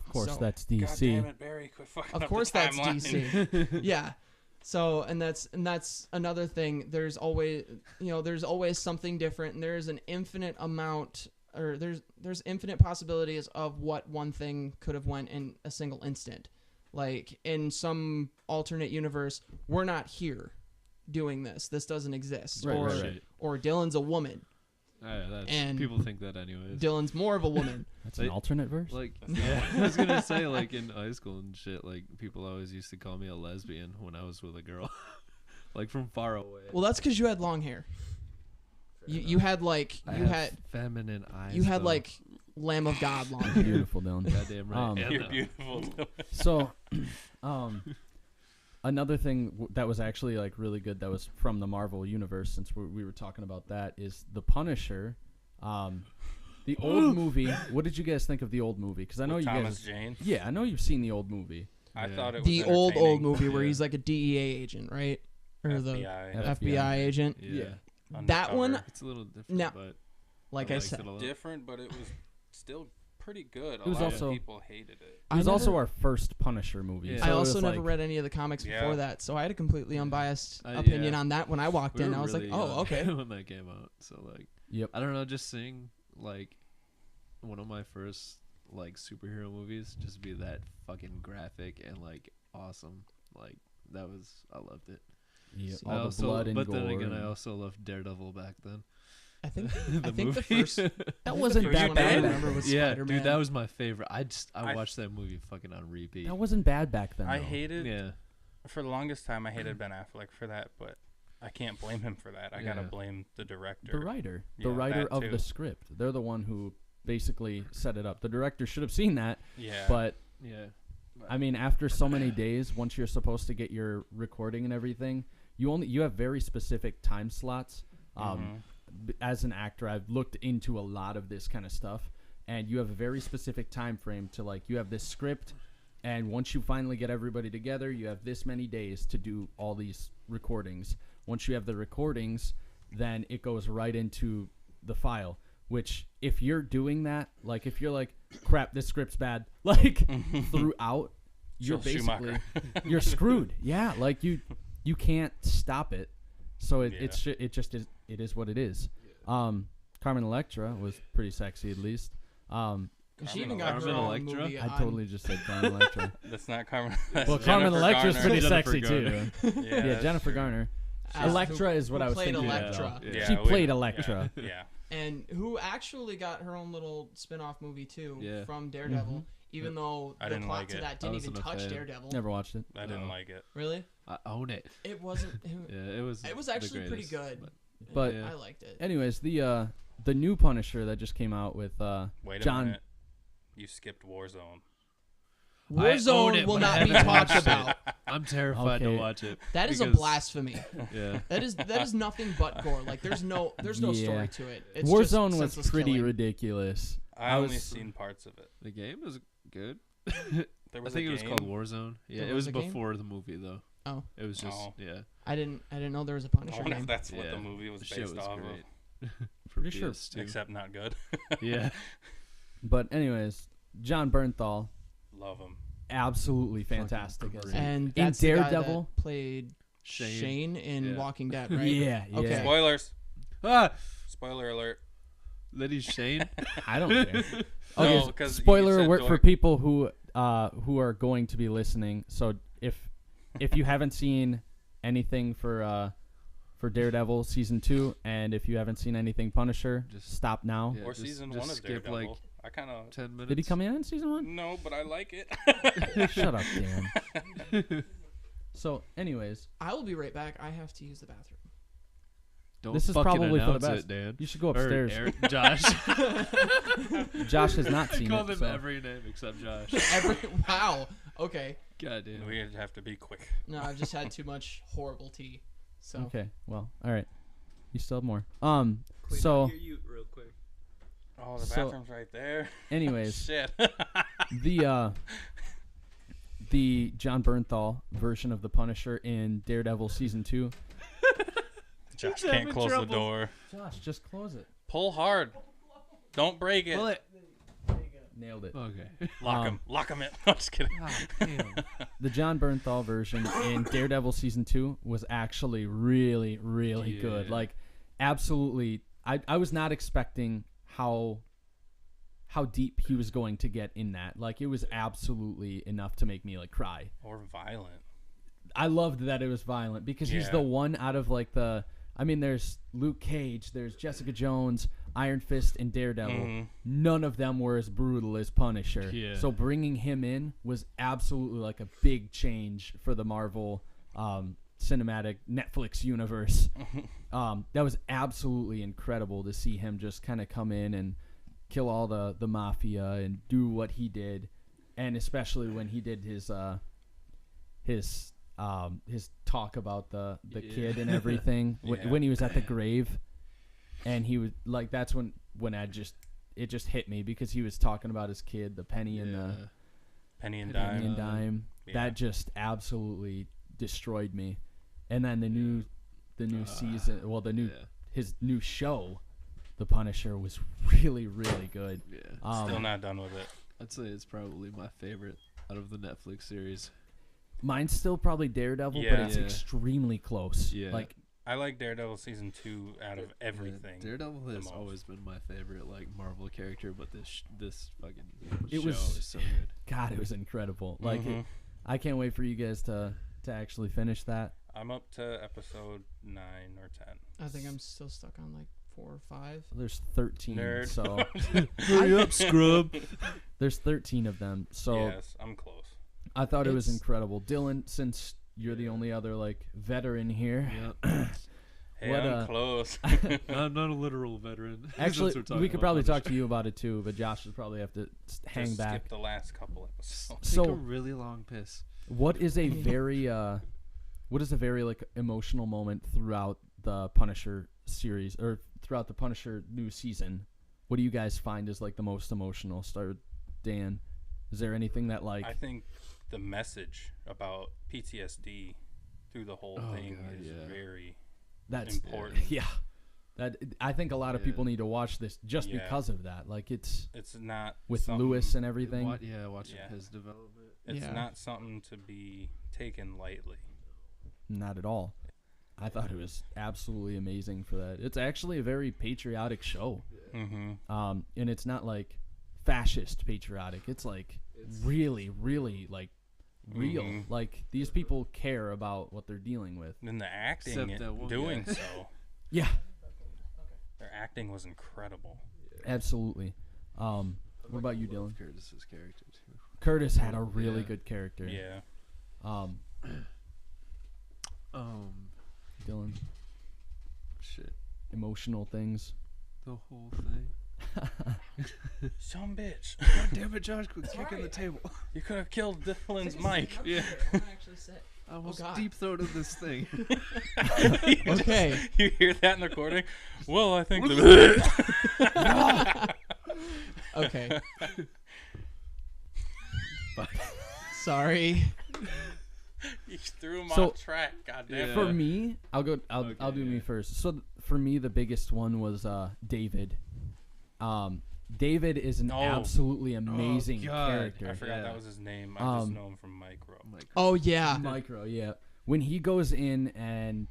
Of course, So- that's God DC. damn it, Barry! Quit fucking Of up course, the that's timeline. DC. Yeah. So, and that's another thing. There's always something different, and there's an infinite amount, or there's infinite possibilities of what one thing could have went in a single instant. Like in some alternate universe, we're not here doing this. This doesn't exist. Right, or right. or Dylan's a woman. And people think that anyways. Dylan's more of a woman. That's an alternate verse. Like, yeah, I was gonna say, like in high school and shit, like people always used to call me a lesbian when I was with a girl, like from far away. Well, that's because you had long hair. You had like I you have had feminine eyes. you had though. like Lamb of God long hair. Beautiful, Dylan. Goddamn right. And, You're beautiful. So, another thing that was actually like really good that was from the Marvel universe, since we were talking about that, is The Punisher. The old movie. What did you guys think of the old movie? Because I know With you Thomas guys. Jane. Yeah, I know you've seen the old movie. I Yeah. thought it was The old entertaining. movie where Yeah. he's like a DEA agent, right? Or the FBI. FBI agent. yeah, That Undercover. one, it's a little different, Now- but like I I liked said, it a lot. different, but it was still pretty good. It was a lot also- of people hated it. It was I also never- our first Punisher movie. Yeah. So I it also was never like- read any of the comics before Yeah. that, so I had a completely unbiased Yeah. opinion on that when I walked We in. were I was really like, oh, young okay. when that came out. So like, Yep. I don't know, just seeing like one of my first like superhero movies just be that fucking graphic and like awesome. Like I loved it. Yeah, See, all I the also, blood and but gore. then again, I and- also loved Daredevil back then. I think the I think the movie. first that wasn't first that one I bad. remember was yeah, Spider-Man. dude, that was my favorite. I I- watched that movie fucking on repeat. That wasn't bad back then. I though. hated Yeah, for the longest time. I hated Ben Affleck for that, but I can't blame him for that. I gotta Yeah. blame the director. the writer. Yeah, The writer that of too. the script. They're the one who basically set it up. The director should have seen that, Yeah, but yeah. I mean, after so many days, once you're supposed to get your recording and everything, you have very specific time slots. Mhm. As an actor, I've looked into a lot of this kind of stuff, and you have a very specific time frame to like. You have this script, and once you finally get everybody together, you have this many days to do all these recordings. Once you have the recordings, then it goes right into the file. Which, if you're doing that, like if you're like, crap, this script's bad, like throughout, you're Joel basically Schumacher. you're screwed. Yeah, like you can't stop it. So it just is what it is. Carmen Electra was pretty sexy, at least. She even Carmen got her Electra? own movie. I on- totally just said Carmen Electra. That's not Carmen. That's Well, Carmen Jennifer Electra's Garner. pretty Jennifer sexy Garner. too. Yeah, that's Jennifer true. Garner. She's- Electra is what who I was played thinking. Electra. Of, though. Yeah. She we- played Electra. Yeah. And who actually got her own little spin-off movie too Yeah. from Daredevil, Mhm. even though I the didn't plot like to it. that didn't even wasn't a touch fan. Daredevil. Never watched it. I didn't No. like it. Really? I own it. It wasn't. Yeah, it was. It was the actually pretty greatest, good. But Yeah. I liked it. anyways, the new Punisher that just came out with Wait a John. minute. You skipped Warzone. I own Warzone it, will but I not be haven't talked watched it. about. I'm terrified to Okay. watch it. That is a because- blasphemy. Yeah. That is nothing but gore. Like there's no Yeah. story to it. It's Warzone just was senseless pretty killing. ridiculous. I only was- seen parts of it. The game was good. There I was think a it was game? called Warzone. Yeah, There it was was a game? before the movie though. Oh. It was just Oh. yeah. I didn't know there was a I Punisher wonder if game. that's what Yeah. the movie was The shit based was off great. For Pretty sure. PS2. of. Except not good. Yeah. But anyways, John Bernthal, Love him. absolutely Fucking fantastic. as great. him. And in that's the guy Daredevil. that played Shane. Shane in Yeah. Walking Dead, right? Yeah, yeah. Okay. Spoilers. Ah, Spoiler alert. that he's Shane. I don't care. No, Okay, 'cause you spoiler said alert for dork. people who are going to be listening. So if you haven't seen anything for Daredevil season 2, and if you haven't seen anything Punisher, Just- stop now. Yeah, Or just- season just 1 of skip, Daredevil. like, I kind of 10 minutes. Did he come in season 1? no, but I like it. Shut up, Dan. So, anyways, I will be right back. I have to use the bathroom. Don't this is fucking probably for the announce best. it, Dan. You should go Or upstairs. Josh. Josh has not I seen called it. him So. every name except Josh. Wow. Okay. God damn. We have to be quick. No, I've just had too much horrible tea. So Okay, well, all right. You still have more. Clean So, Hear you real quick. Oh, the So- bathroom's right there. anyways, Shit. the John Bernthal version of the Punisher in Daredevil season 2. Josh He's can't having close trouble. the door. Josh, just close it. Pull hard. Don't break it. Pull it. Nailed it. Okay. Lock him. Lock him in. I'm just kidding. God damn. The John Bernthal version in Daredevil season 2 was actually really, really good. Yeah. Like, absolutely. I was not expecting how deep he was going to get in that. Like, it was absolutely enough to make me like cry. Or violent. I loved that it was violent because he's Yeah. the one out of like there's Luke Cage, there's Jessica Jones, Iron Fist, and Daredevil. Mhm. None of them were as brutal as Punisher. Yeah. So bringing him in was absolutely like a big change for the Marvel cinematic Netflix universe. That was absolutely incredible to see him just kind of come in and kill all the mafia and do what he did, and especially when he did his talk about the Yeah. kid and everything Yeah. when he was at the grave, and he was like, that's when it just hit me because he was talking about his kid, the penny and the Penny and Penny dime. penny and dime. Yeah. That just absolutely destroyed me. And then the new season, well, his new show, The Punisher, was really, really good. Yeah. Still not done with it. I'd say it's probably my favorite out of the Netflix series. Mine's still probably Daredevil, but Yeah. it's Yeah. extremely close. Yeah. Like, I like Daredevil season 2 out of everything. Daredevil the has most. always been my favorite like Marvel character, but this fucking It show was- is so good. God, it was incredible. Like, Mhm. I can't wait for you guys to actually finish that. I'm up to episode 9 or 10. I think I'm still stuck on like 4 or 5. There's 13, Nerd. so Hurry up, scrub. there's 13 of them. So Yes, I'm close. I thought it was It's- incredible. Dylan, since you're the only other like veteran here, Yeah. Hey, What, I'm close. I'm not a literal veteran. actually, Since we're talking we could about probably talk Punisher. to you about it too, but Josh would probably have to hang Just back. skip the last couple episodes. Take a So, really long piss. what is a very like emotional moment throughout the Punisher series or throughout the Punisher new season? What do you guys find is like the most emotional? Start with Dan. Is there anything that like I think the message about PTSD through the whole Oh, thing God, is yeah. very that's important. Yeah. That I think a lot of Yeah. people need to watch this just Yeah. because of that. Like it's It's not with something- Lewis and everything. Watching Yeah. his development. It's Yeah. not something to be taken lightly. Not at all. I thought it was absolutely amazing for that. It's actually a very patriotic show. Mm-hmm. And it's not like fascist patriotic. It's like really, really like real. Mhm. Like these people care about what they're dealing with. And the acting Except in that one doing guy. so, Yeah, their acting was incredible. absolutely. What about you, Dylan? Curtis's character too. Curtis had a really Yeah. good character. Yeah. Dylan, Shit. emotional things. The whole thing. Some bitch. God damn it, Josh! Quit kicking the table. You could have killed Dylan's mic. Yeah. I want to actually sit. I almost God. deep throated this thing. Okay. You hear that in the recording? Well, I think the Okay. Sorry. you threw him So- off track. God damn Yeah. For me, I'll do Okay, me yeah. first. So for me, the biggest one was David. David is an Oh. absolutely amazing God. character. I forgot Yeah. that was his name. I just Um, know him from Micro. Like, Oh yeah. Micro, yeah. When he goes in and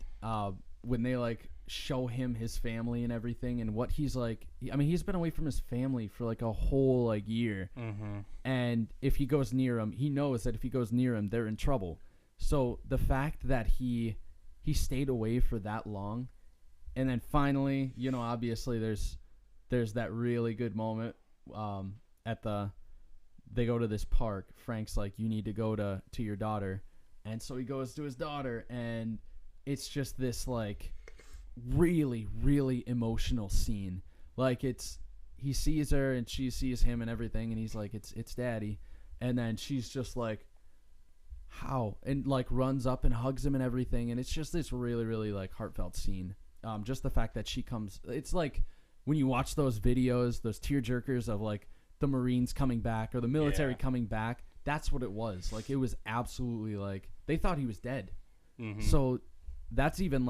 when they like show him his family and everything and what he's like, I mean, he's been away from his family for like a whole like year. Mm-hmm. And if he goes near him, he knows that if he goes near him, they're in trouble. So the fact that he stayed away for that long, and then finally, you know, obviously there's that really good moment they go to this park. Frank's like, you need to go to your daughter, and so he goes to his daughter, and it's just this like really, really emotional scene. Like he sees her and she sees him and everything, and he's like, it's daddy, and then she's just like, how, and like runs up and hugs him and everything, and it's just this really, really like heartfelt scene. Just the fact that she comes, it's like when you watch those videos, those tear jerkers of like the Marines coming back or the military Yeah. coming back. That's what it was. Like it was absolutely like they thought he was dead. Mm-hmm. So that's even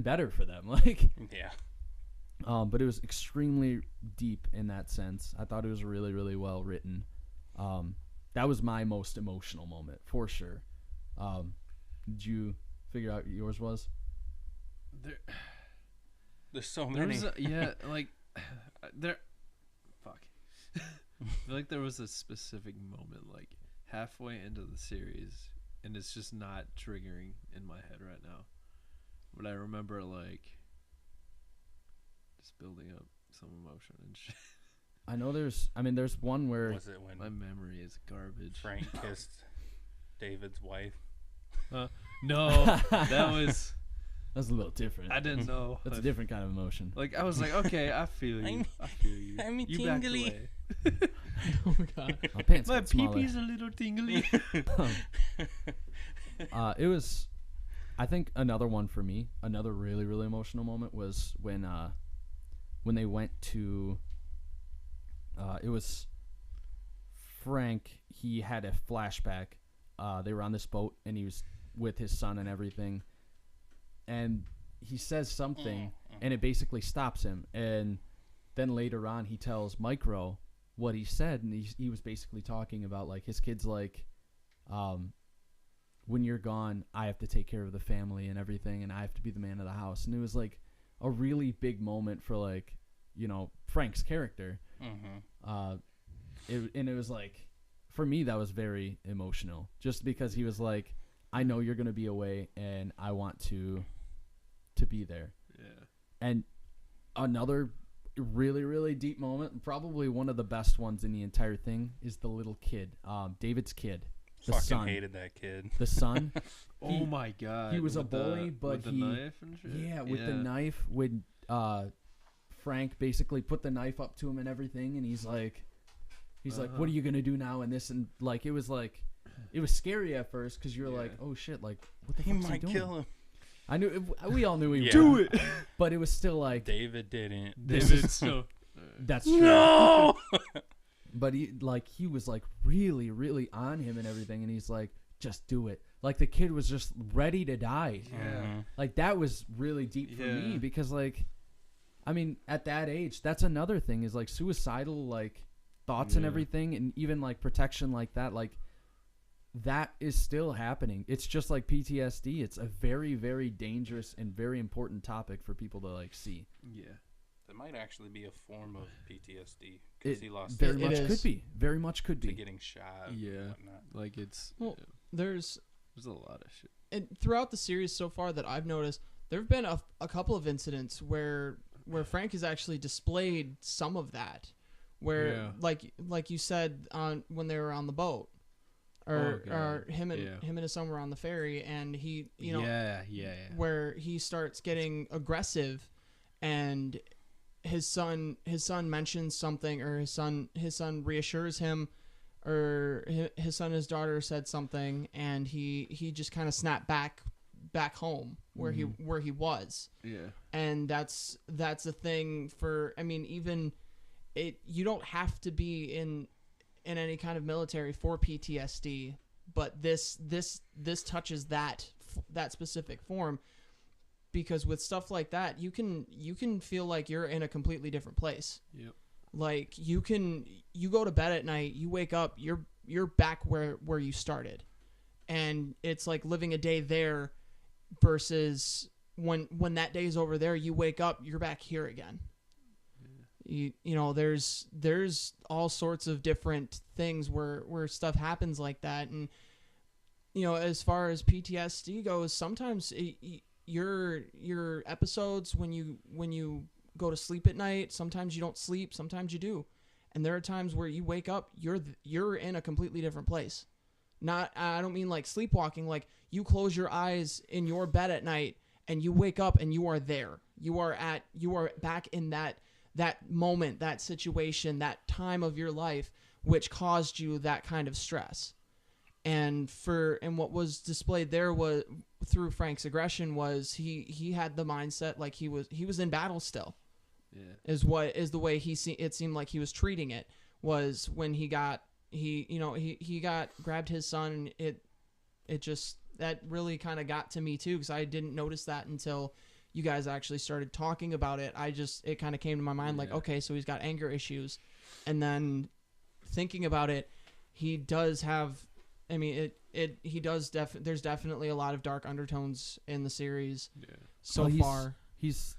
better for them. Like, Yeah. but it was extremely deep in that sense. I thought it was really, really well written. That was my most emotional moment for sure. Did you figure out what yours was? There's so there many. was like there. Fuck. I feel like there was a specific moment, like halfway into the series, and it's just not triggering in my head right now. But I remember like just building up some emotion and shit. I know there's one where Was it when My memory is garbage. Frank kissed David's wife? No, that was that's a little different. I didn't know. That's a different kind of emotion. Like I was like, okay, I feel you. I feel you. I'm You backed tingly. away. Oh my god. My pants My got smaller. pee-pee's a little tingly. It was, I think another one for me, another really, really emotional moment was when they went to, it was Frank. He had a flashback. They were on this boat and he was with his son and everything. And he says something and it basically stops him. And then later on he tells Micro what he said. And he was basically talking about like his kid's like, when you're gone, I have to take care of the family and everything, and I have to be the man of the house. And it was like a really big moment for like, you know, Frank's character. Mm-hmm. It was like, for me, that was very emotional, just because he was like, I know you're gonna be away, and I want to be there. Yeah. And another really, really deep moment, probably one of the best ones in the entire thing, is the little kid, David's kid. The Fucking son. hated that kid. The son. Oh my god. he was a With the- bully, but with the he- knife and shit. Yeah, with the knife, when Frank basically put the knife up to him and everything, and he's like, what are you gonna do now? And this, and like, it was scary at first because you're like, oh shit, like what the He fuck's he might doing? kill him. I knew we all knew he Yeah. would do it, but it was still like David didn't. David. So that's true. No. But he was like really, really on him and everything, and he's like, just do it. Like the kid was just ready to die. Mhm. Like that was really deep for me Yeah. because like, I mean, at that age, that's another thing is like suicidal like thoughts and Yeah. everything, and even like protection like that, like that is still happening. It's just like PTSD. It's a very, very dangerous and very important topic for people to like see. yeah. That might actually be a form of PTSD because he lost very his much is. could be. Very much could to be. getting shot. Yeah. And whatnot. Like it's Well, yeah, there's there's a lot of shit. and throughout the series so far that I've noticed, there have been a couple of incidents where Frank has actually displayed some of that, where Yeah. like you said on when they were on the boat, or Oh, God. him and Yeah. him and his son were on the ferry, and he yeah. where he starts getting aggressive, and his son mentions something, or his son reassures him, or his son and his daughter said something, and he just kind of snapped back home where he was. Yeah. And that's a thing for, I mean, even you don't have to be in any kind of military for PTSD, but this touches that specific form, because with stuff like that, you can feel like you're in a completely different place. Yep. Like you go to bed at night, you wake up, you're back where you started, and it's like living a day there versus when that day's over there, you wake up, you're back here again. You know, there's all sorts of different things where stuff happens like that. And you know, as far as PTSD goes, sometimes your episodes when you go to sleep at night, sometimes you don't sleep, sometimes you do, and there are times where you wake up, you're in a completely different place. Not, I don't mean like sleepwalking, like you close your eyes in your bed at night and you wake up and you are there. You are back in that moment, that situation, that time of your life which caused you that kind of stress. And what was displayed there was through Frank's aggression was he had the mindset like he was in battle still. Yeah. Is the way it seemed like he was treating it, was when he got grabbed his son, and it just, that really kind of got to me too, because I didn't notice that until you guys actually started talking about it. It kind of came to my mind like, okay, so he's got anger issues. And then thinking about it, he does have, I mean, there's definitely a lot of dark undertones in the series so far.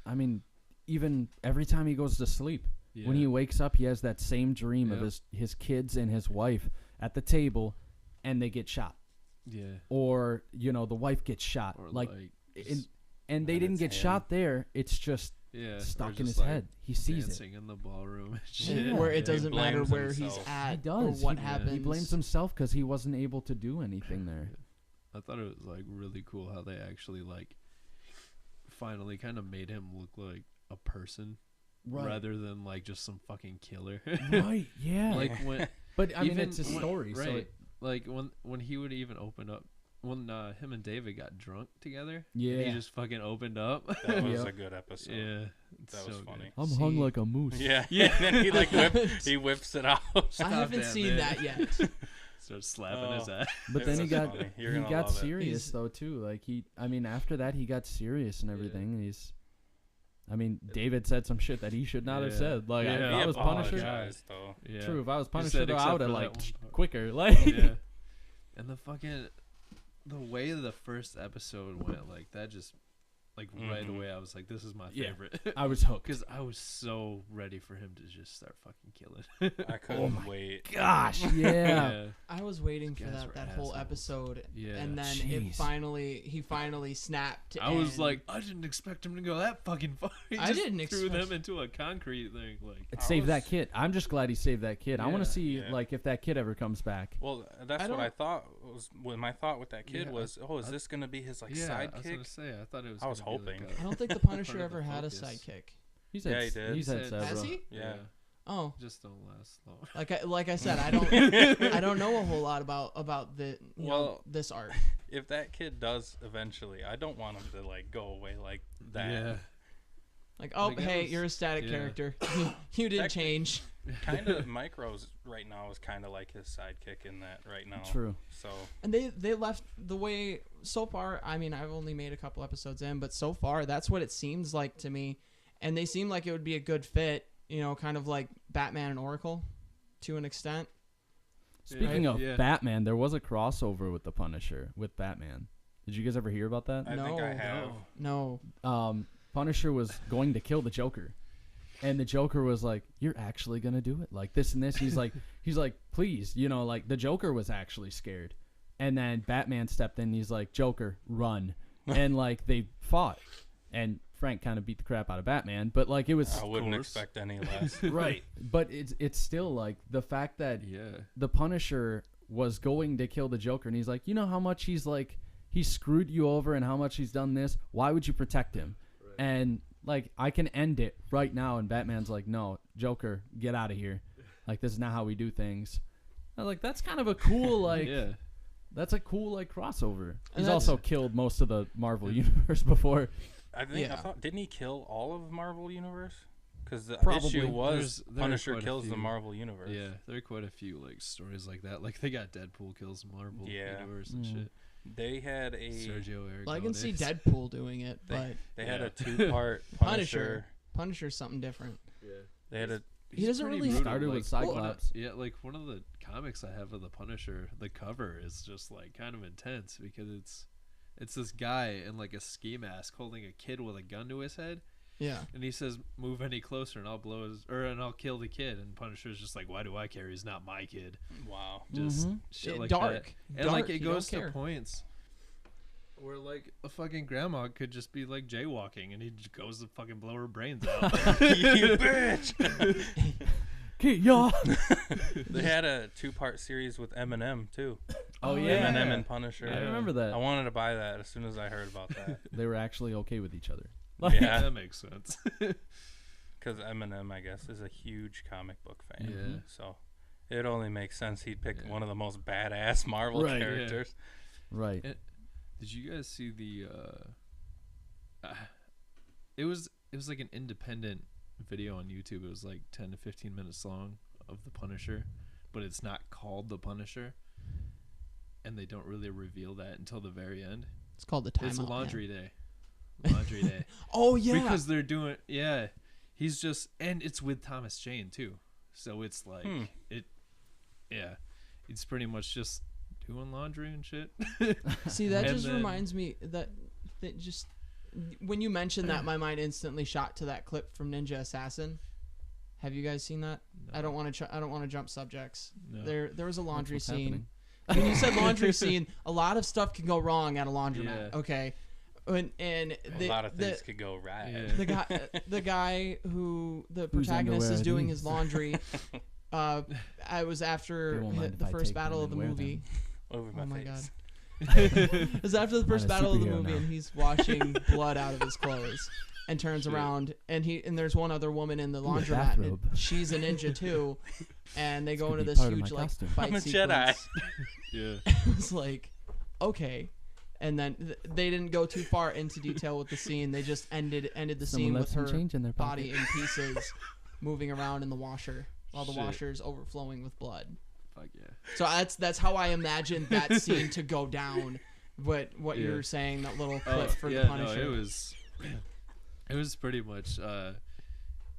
I mean, even every time he goes to sleep, when he wakes up, he has that same dream of his kids and his wife at the table, and they get shot. Yeah. Or, you know, the wife gets shot. Or and they didn't get shot there. It's just stuck in his head. He sees dancing in the ballroom and shit. Yeah. Where it He doesn't matter blames where himself. he's at He does. or what He happens. blames himself because he wasn't able to do anything there. I thought it was like really cool how they actually like finally kind of made him look like a person rather than like just some fucking killer. Right, yeah. Like when, but I mean, even it's a story. right? So like when he would even open up, when him and David got drunk together, yeah, he just fucking opened up. That was Yep. a good episode. Yeah, That was funny. I'm hung like a moose. Yeah, yeah. And then he like whips it out. I haven't that, seen man. that yet. Starts slapping his ass. But It then he was got funny. You're he gonna got love it. serious He's- though too. Like after that he got serious and everything. David said some shit that he should not have Yeah. said. Like Yeah. if He I was Punisher, apologized, though. Yeah. true. If I was He Punisher, said though, I except would have for like that quicker. Like Yeah. And the way the first episode went, like that just like right Mhm. away I was like, this is my Yeah. favorite. I was hooked. Because I was so ready for him to just start fucking killing. I couldn't wait. Gosh, yeah. I was waiting for Guys were that whole assholes. episode, Yeah. and then Jeez. he finally snapped. I was and like, I didn't expect him to go that fucking far. He I just didn't threw expect- them into a concrete thing. Like, It I saved that was- kid. I'm just glad he saved that kid. I want Yeah. to see Yeah. like if that kid ever comes back. Well, that's I what I don't- thought was when my thought with that kid Yeah, was, oh, is this gonna be his like yeah, I was gonna sidekick? say, I thought it was. I was gonna be hoping. Like I don't think the Punisher Part of the ever had a focus. sidekick. He's Yeah, had, he did. He's had He said- several. Has he? Yeah. Oh, just don't last long. like I said, I don't know a whole lot about the this art. If that kid does eventually, I don't want him to like go away like that. Yeah. Like, oh, Like, it hey, was- you're a static yeah. character. You didn't change. Kind of Micros right now is kind of like his sidekick in that right now. True. So And they left the way so far. I mean, I've only made a couple episodes in, but so far that's what it seems like to me. And they seem like it would be a good fit. You know, kind of like Batman and Oracle, to an extent. Speaking Yeah. of Yeah. Batman, there was a crossover with the Punisher with Batman. Did you guys ever hear about that? I think I No. have. No. Punisher was going to kill the Joker, And the Joker was like, "You're actually gonna do it, like this and this." He's like, "Please," like the Joker was actually scared. And then Batman stepped in. And he's like, "Joker, run!" And like they fought, and Frank kind of beat the crap out of Batman. But like it was, I wouldn't expect any less. right? But it's still like the fact that the Punisher was going to kill the Joker, and he's like, "You know how much he screwed you over, and how much he's done this. Why would you protect him?" Right. And like, I can end it right now. And Batman's like, "No, Joker, get out of here. Like, this is not how we do things." I was like, that's kind of a cool, like, that's a cool, like, crossover. He's also killed most of the Marvel universe before. I thought, didn't he kill all of Marvel universe? Because the Probably. issue was There Punisher kills the Marvel universe. Yeah, there are quite a few, like, stories like that. Like, they got Deadpool kills Marvel universe and shit. They had a Sergio Aragonés. Well, I can see Deadpool doing it, but they had a 2-part Punisher. Punisher's something different. Yeah. They had a He doesn't really started with Cyclops. Like one of the comics I have of the Punisher, the cover is just like kind of intense because it's this guy in like a ski mask holding a kid with a gun to his head. Yeah. And he says, "Move any closer and I'll kill the kid." And Punisher's just like, "Why do I care? He's not my kid." wow. Just shit like dark. that. And Dark, like it you goes don't to care. points where like a fucking grandma could just be like jaywalking and he just goes to fucking blow her brains out. You bitch. Okay, y'all. They had a 2-part series with Eminem too. Oh, yeah. Eminem and Punisher. I remember that. I wanted to buy that as soon as I heard about that. They were actually okay with each other. Yeah, That makes sense. because Eminem, I guess, is a huge comic book fan. Yeah. So it only makes sense he'd pick one of the most badass Marvel Right, yeah. characters. Right. Did you guys see the it was like an independent video on YouTube. It was like 10 to 15 minutes long of the Punisher, but it's not called the Punisher, and they don't really reveal that until the very end. It's called the Time It's Out Laundry Man. Day. Laundry Day. Oh yeah. Because they're doing he's just, and it's with Thomas Jane too. So it's like it's pretty much just doing laundry and shit. See, that And just then- reminds me that just when you mentioned that, my mind instantly shot to that clip from Ninja Assassin. Have you guys seen that? No. I don't want to jump subjects. No. There was a laundry what's scene. When you said laundry scene, a lot of stuff can go wrong at a laundromat. Yeah. Okay, and A lot of things could go right. Yeah. the guy who the Whose protagonist underwear is it doing is. his laundry. I was after They won't mind the if I first take them battle of the and wear movie. Over my Oh my face. god. It was after the first I'm a battle of the superhero movie, now. and he's washing blood out of his clothes, and turns around, and there's one other woman in the laundromat, and bathrobe. she's a ninja too, and they go could into be this part of huge my like costume. fight I'm a sequence. Jedi. Yeah. It was like, okay, and then they didn't go too far into detail with the scene. They just ended the Someone scene left with some her change in their body pocket. in pieces, moving around in the washer while the Shit. washer's overflowing with blood. Fuck yeah. So that's how I imagined that scene to go down. What Yeah. you're saying, that little clip for yeah, the Punisher. No, it was pretty much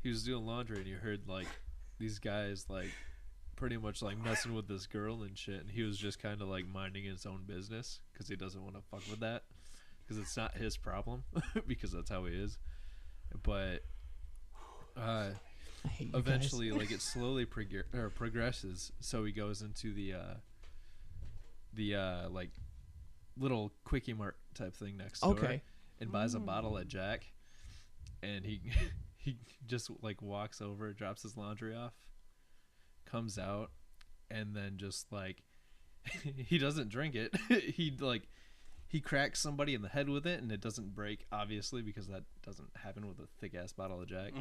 he was doing laundry and you heard like these guys like pretty much like messing with this girl and shit, and he was just kind of like minding his own business because he doesn't want to fuck with that because it's not his problem because that's how he is. But I hate you eventually like it slowly progresses, so he goes into the like little quickie mart type thing next door Okay. and buys a bottle at Jack, and he he just like walks over, drops his laundry off, comes out, and then just like he doesn't drink it. He cracks somebody in the head with it, and it doesn't break, obviously, because that doesn't happen with a thick ass bottle of Jack.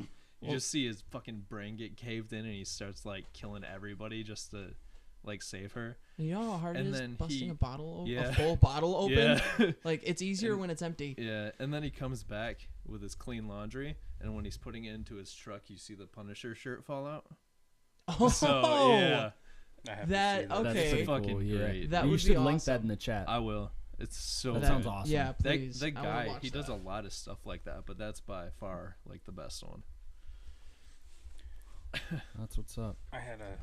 You just see his fucking brain get caved in, and he starts like killing everybody just to like save her. You know how hard And it is then busting a bottle, yeah. a full bottle open. Yeah. Like it's easier when it's empty. Yeah, and then he comes back with his clean laundry, and when he's putting it into his truck, you see the Punisher shirt fall out. Oh, So yeah, I have That- to see that. That's okay. pretty Fucking cool, yeah. great. That you would should be link awesome. that in the chat. I will. It's so That good. sounds awesome. Yeah, please. That I wanna guy, watch he does that. a lot of stuff like that, but that's by far like the best one. That's what's up. I had a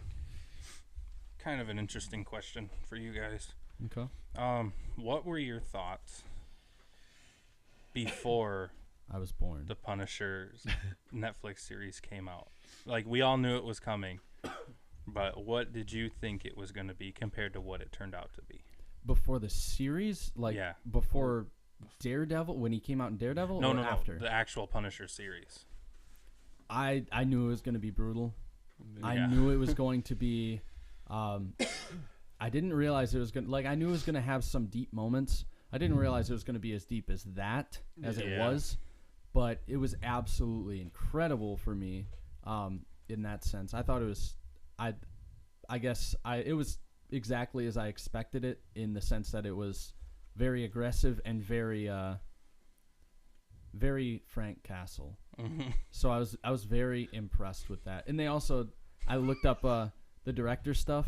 kind of an interesting question for you guys. Okay. What were your thoughts before I was born. the Punisher's Netflix series came out. Like, we all knew it was coming, but what did you think it was going to be compared to what it turned out to be? Before the series, like Yeah. before Daredevil, when he came out in Daredevil, No, or no, after? the actual Punisher series. I knew it was going to be brutal. I Yeah. knew it was going to be. I didn't realize it was going. Like, I knew it was going to have some deep moments. I didn't realize it was going to be as deep as that, as it Yeah. was. But it was absolutely incredible for me, in that sense. I thought it was. I guess it was exactly as I expected it, in the sense that it was very aggressive and very Frank Castle. Mhm. So I was very impressed with that. And they also, I looked up the director stuff,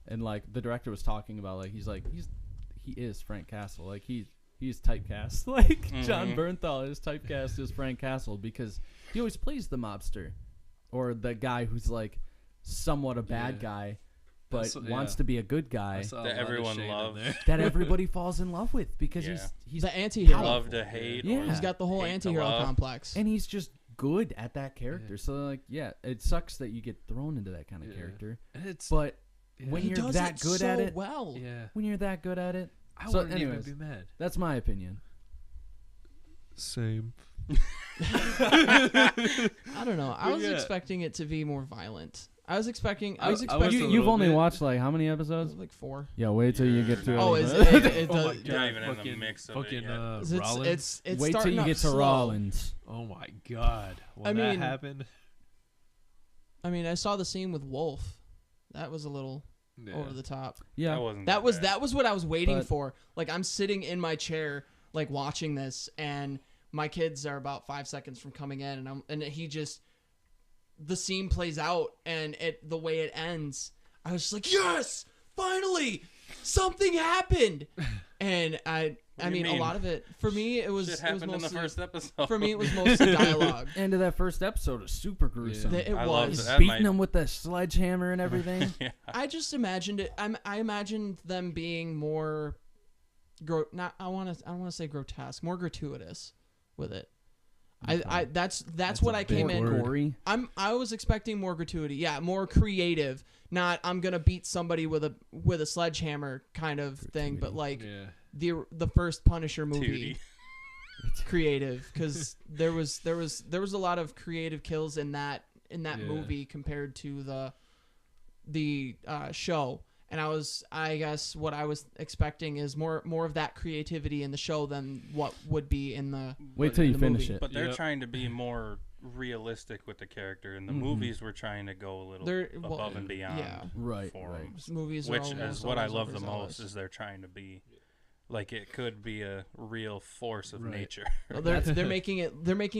and like the director was talking about, like, he is Frank Castle. Like, he's typecast. Like, John Bernthal is typecast as Frank Castle because he always plays the mobster or the guy who's like somewhat a bad guy but wants to be a good guy That everyone loves. that everybody falls in love with because Yeah. he's The anti-hero. Love to hate. Yeah. Or He's got the whole hate to anti-hero love. complex. and he's just good at that character. So like, yeah, it sucks that you get thrown into that kind of character. It's But yeah. when He you're does that it good so at it, well. yeah, when you're that good at it, I So wouldn't anyways. even be mad. that's my opinion. Same. I don't know. I But was yeah. expecting it to be more violent. I was expecting. I was expecting. a You've little only bit. watched like how many episodes? like 4. Yeah, wait till you get to Oh, it. is it- it Oh my does, You're not even in the fucking- mix of it fucking, yet. it's Rollins. it's Wait till starting you off get to slow. Rollins. Oh my god! When I mean- that happened, I mean, I saw the scene with Wolf. That was a little yeah. over the top. Yeah, That wasn't That was bad. what I was waiting But- for. Like, I'm sitting in my chair, like, watching this, and my kids are about 5 seconds from coming in, and he just, the scene plays out, and the way it ends, I was just like, yes, finally, something happened. And I do you mean, a mean? lot of it for me, it was Shit it was happened in the mostly, first episode. for me, it was mostly dialogue. end of that first episode is super gruesome. It I loved was. that. Beating them with the sledgehammer and everything. Yeah. I just imagined it. I imagined them being more, I want to say grotesque, more gratuitous with it. That's what a I came big in. word. Gory. I was expecting more gratuity. Yeah, more creative. Not I'm gonna beat somebody with a sledgehammer kind of thing, but like Yeah. the first Punisher movie. Tootie. Creative, because there was a lot of creative kills in that Yeah. movie compared to the show, and I guess what I was expecting is more of that creativity in the show than what would be in the Wait till you the finish movie. it. But they're Yep. trying to be more realistic with the character, and the movies were trying to go a little They're- above well, and beyond yeah. Right, for right. 'em. movies, are Which almost is what I always love the overzealous. most, is they're trying to be like it could be a real force of Right. nature. Well, they're making it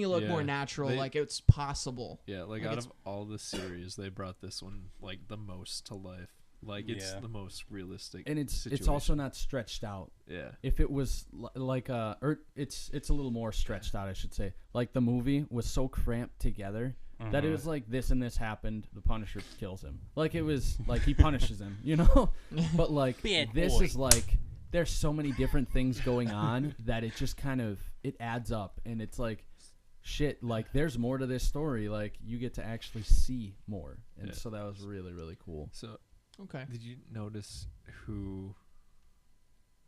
look Yeah. more natural, They- like it's possible. Yeah, like Like out it's- of all the series, they brought this one like the most to life. Like it's Yeah. the most realistic. And it's situation. also not stretched out. yeah. If it was like or it's a little more stretched out, I should say. Like the movie was so cramped together that it was like this and this happened. The Punisher kills him. Like it was like he punishes him, you know. But like Bad this boy. is like there's so many different things going on that it just kind of it adds up, and it's like shit. Like there's more to this story. Like you get to actually see more, and Yeah. so that was really really cool. So Okay. did you notice who?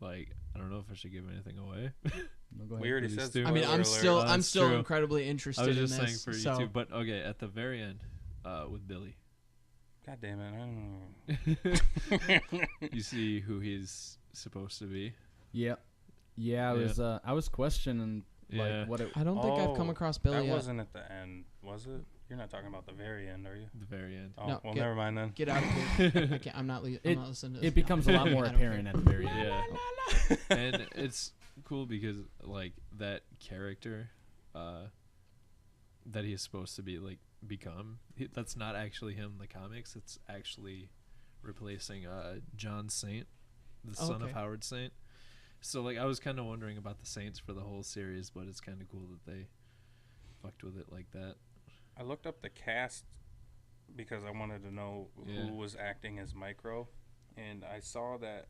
Like I don't know if I should give anything away. No, go ahead. We already Please said. do. I mean, spoiler alert. I'm That's still true. incredibly I interested was in just saying this. for you so too, but okay, at the very end, with Billy, God damn it! I don't know. you see who he's supposed to be. Yeah, I was questioning like Yeah. what it. I don't think I've come Oh, across Billy That yet. wasn't at the end, was it? You're not talking about the very end, are you? The very end. Oh, No, well, get- never mind then. Get out of here! I can't, I'm not listening to this. It becomes a lot more I don't apparent care. at the very end. Yeah. And it's cool because like that character that he's supposed to be like become that's not actually him in the comics. It's actually replacing John Saint, the son of Okay. Howard Saint. So like I was kind of wondering about the Saints for the whole series, but it's kind of cool that they fucked with it like that. I looked up the cast because I wanted to know Yeah. who was acting as Micro, and I saw that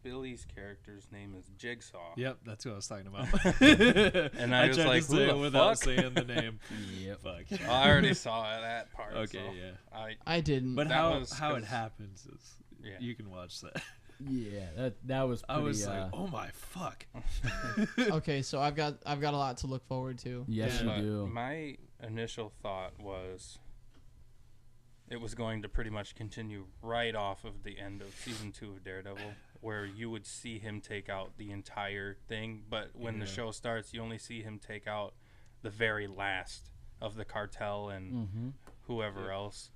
Billy's character's name is Jigsaw. Yep, that's what I was talking about. And I was tried like, to say who it the without fuck? saying the name. Yep. Fuck. I already saw that part. Okay, so yeah. I didn't. But That how was how it 'cause- happens is Yeah. you can watch that. Yeah, that was pretty, I was like, oh my fuck. Okay, so I've got a lot to look forward to. yes, Yeah. you But do. my initial thought was it was going to pretty much continue right off of the end of season 2 of Daredevil, where you would see him take out the entire thing. But when the Yeah. show starts, you only see him take out the very last of the cartel and Mm-hmm. whoever else.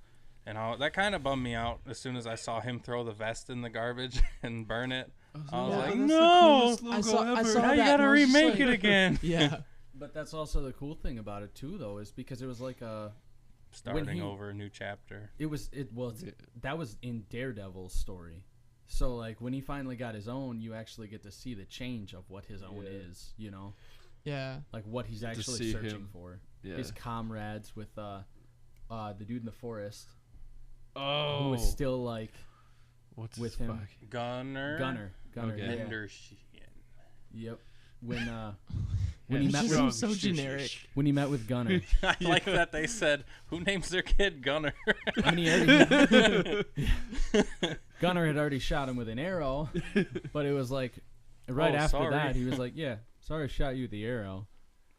And that kind of bummed me out as soon as I saw him throw the vest in the garbage and burn it. I was "Oh, like, that's the no! coolest logo I saw ever." Now you that gotta and I was just remake like- it again. Yeah. But that's also the cool thing about it too, though, is because it was like Starting he- over a new chapter. that was in Daredevil's story. So like when he finally got his own, you actually get to see the change of what his own Yeah. is. You know, Yeah. like what he's To actually see searching him. for. Yeah. His comrades with the dude in the forest who Oh. was still like What's with his him. fuck? Gunner. Okay. Yeah. Henderson. Yep. When he It's met just with seems so generic. when he met with Gunner. I like that they said, who names their kid Gunner? I mean, Gunner had already shot him with an arrow, but it was like right Oh, after sorry. that he was like, "Yeah, sorry, I shot you with the arrow."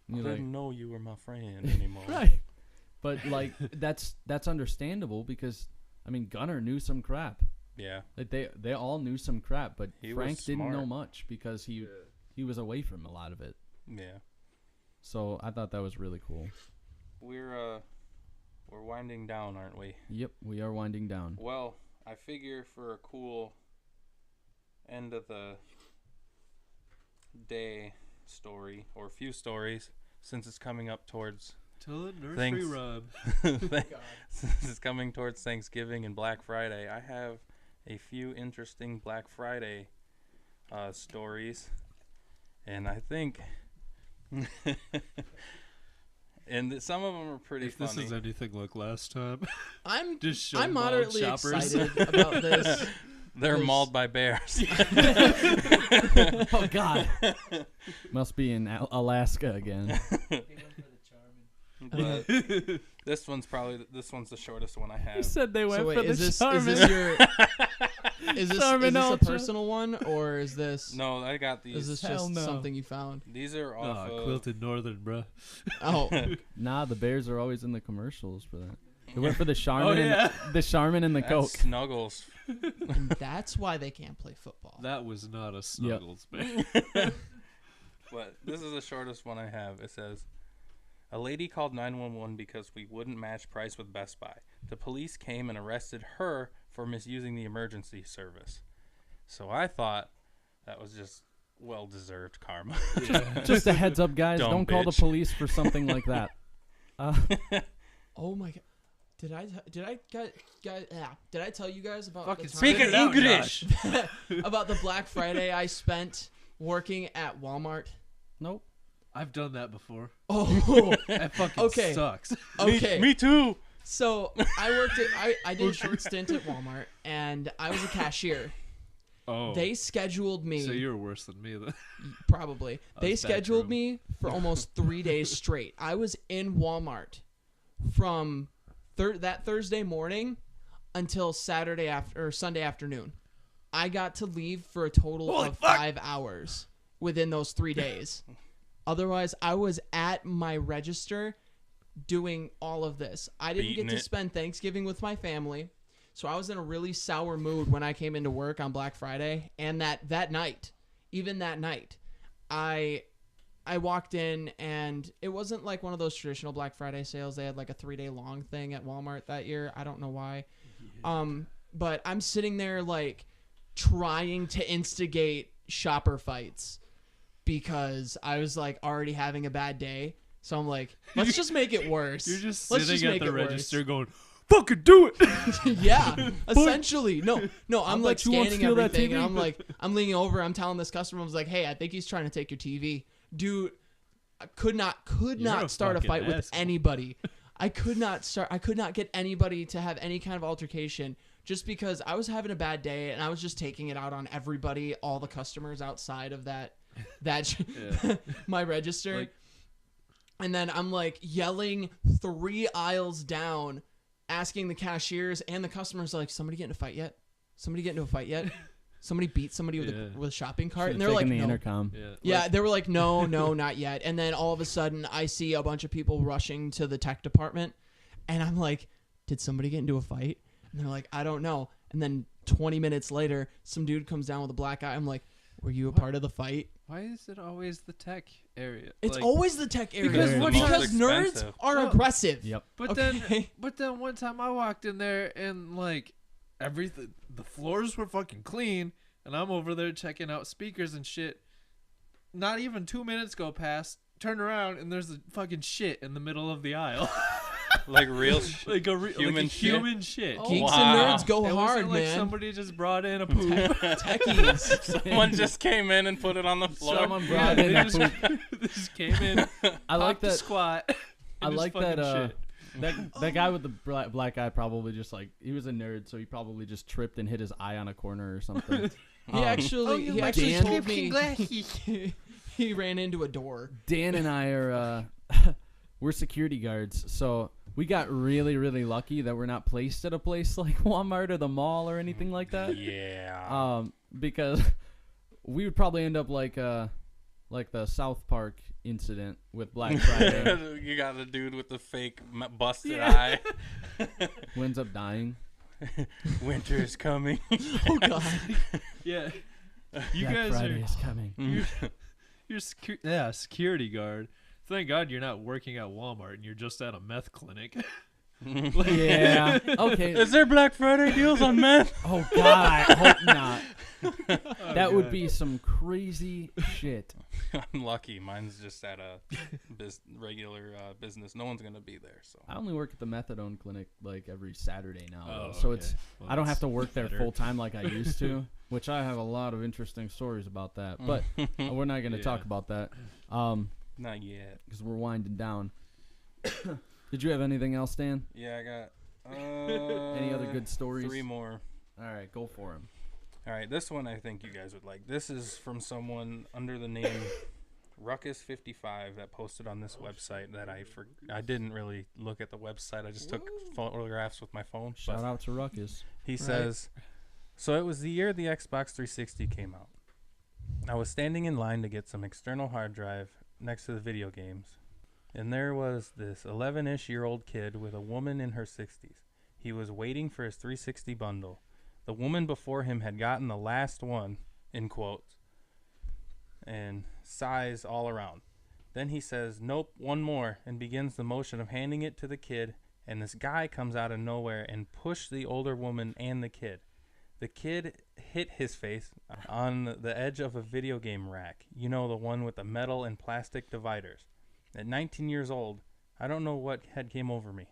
And I you're like, didn't know you were my friend anymore. right. But like that's understandable because I mean Gunner knew some crap. Yeah. Like they all knew some crap, but He Frank was didn't know smart. much because he was away from a lot of it. Yeah. So I thought that was really cool. We're winding down, aren't we? Yep, we are winding down. Well, I figure for a cool end of the day story, or a few stories, since it's coming up towards Tell it nursery Thanks. rhyme. since it's coming towards Thanksgiving and Black Friday, I have a few interesting Black Friday stories, and I think and some of them are pretty If funny. this is anything like last time, I'm just show I'm mild moderately shoppers. excited about this. They're There's- mauled by bears. Oh God, must be in Alaska again. But this one's the shortest one I He have. said they went So wait, for the is this Charmin. your is this Charmin a Ultra. personal one or is this No, I got these. is this Hell just no. something you found? These are off of Quilted Northern, bro. Oh, Nah, the Bears are always in the commercials for that. They went for the Charmin, Oh, yeah. and the Charmin and the that's Coke. Snuggles. and that's why they can't play football. That was not a Snuggles, man. But this is the shortest one I have. It says, a lady called 911 because we wouldn't match price with Best Buy. The police came and arrested her for misusing the emergency service. So I thought that was just well-deserved karma. Just a heads up, guys. Dumb Don't call the bitch. police for something like that. Oh my god. Did I tell you guys about Fucking the time speak it out, English. Josh. about the Black Friday I spent working at Walmart? Nope. I've done that before. Oh, That fucking Okay. sucks. okay. Me too. So I worked at I did a short stint at Walmart and I was a cashier. Oh. They scheduled me So you're worse than me then. probably. They was scheduled backroom. me for almost 3 days straight. I was in Walmart from that Thursday morning until Sunday afternoon. I got to leave for a total of 5 hours within those 3 days. Otherwise, I was at my register doing all of this. I didn't Beating get to it. spend Thanksgiving with my family. So I was in a really sour mood when I came into work on Black Friday, and that night, even that night, I walked in and it wasn't like one of those traditional Black Friday sales. They had like a 3-day long thing at Walmart that year. I don't know why. But I'm sitting there like trying to instigate shopper fights because I was like already having a bad day. So I'm like, let's just make it worse. You're just Let's sitting just at make the it worse. register going, fucking do it. Yeah, essentially. No, I'm like bet you won't scanning steal that everything, and TV. I'm like, I'm leaning over, I'm telling this customer, I was like, hey, I think he's trying to take your TV, dude. I could not a start a fucking fight with asshole. anybody. I could not get anybody to have any kind of altercation just because I was having a bad day and I was just taking it out on everybody, all the customers outside of that my register. Like- and then I'm like yelling 3 aisles down, asking the cashiers and the customers, like, somebody get in a fight yet? Somebody get into a fight yet? Somebody beat somebody with a shopping cart? And they're like, the no. intercom. Yeah, they were like, no, not yet. And then all of a sudden, I see a bunch of people rushing to the tech department, and I'm like, did somebody get into a fight? And they're like, I don't know. And then 20 minutes later, some dude comes down with a black eye. I'm like, were you a part of the fight? Why is it always the tech area? It's Like, always the tech area Because what- because Most nerds expensive. are No. aggressive. Yep. But Okay. then one time I walked in there and like everything, the floors were fucking clean, and I'm over there checking out speakers and shit. Not even 2 minutes go past. Turn around and there's a fucking shit in the middle of the aisle, Like real shit. like a Human shit? human shit. Oh, Geeks wow. and nerds go It hard, wasn't like man. somebody just brought in a poop. Techies. Someone just came in and put it on the floor. Someone Yeah, brought in they a just, poop. they just came in, I like popped a that. squat. I and just like fucking that. shit. That guy with the black eye probably just like he was a nerd, so he probably just tripped and hit his eye on a corner or something. He actually Dan- told me he ran into a door. Dan and I are we're security guards, so we got really lucky that we're not placed at a place like Walmart or the mall or anything like that. Yeah. Because we would probably end up like the South Park incident with Black Friday, You got a dude with the fake busted eye. who ends up dying. Winter is coming. Oh god. Yeah, you Black guys Friday are is coming. you're security guard. Thank God you're not working at Walmart and you're just at a meth clinic. Yeah. Okay. Is there Black Friday deals on meth? Oh God, I hope not. That would God. be some crazy shit. I'm lucky. Mine's just at a regular business. No one's gonna be there. So I only work at the methadone clinic like every Saturday now, Oh, so okay. it's Well, I don't have that's to work there better. full time like I used to, which I have a lot of interesting stories about that. But we're not going to talk Yeah. about that not yet. because we're winding down. Did you have anything else, Dan? Yeah, I got. Any other good stories? 3 more. All right, go for him. All right, this one I think you guys would like. This is from someone under the name Ruckus55 that posted on this website that I didn't really look at the website. I just took photographs with my phone. Shout But out to Ruckus. he says, so it was the year the Xbox 360 came out. I was standing in line to get some external hard drive next to the video games, and there was this 11-ish-year-old kid with a woman in her 60s. He was waiting for his 360 bundle. The woman before him had gotten the last one, in quotes, and sighs all around. Then he says, nope, one more, and begins the motion of handing it to the kid, and this guy comes out of nowhere and pushed the older woman and the kid. The kid hit his face on the edge of a video game rack. You know, the one with the metal and plastic dividers. At 19 years old, I don't know what had came over me,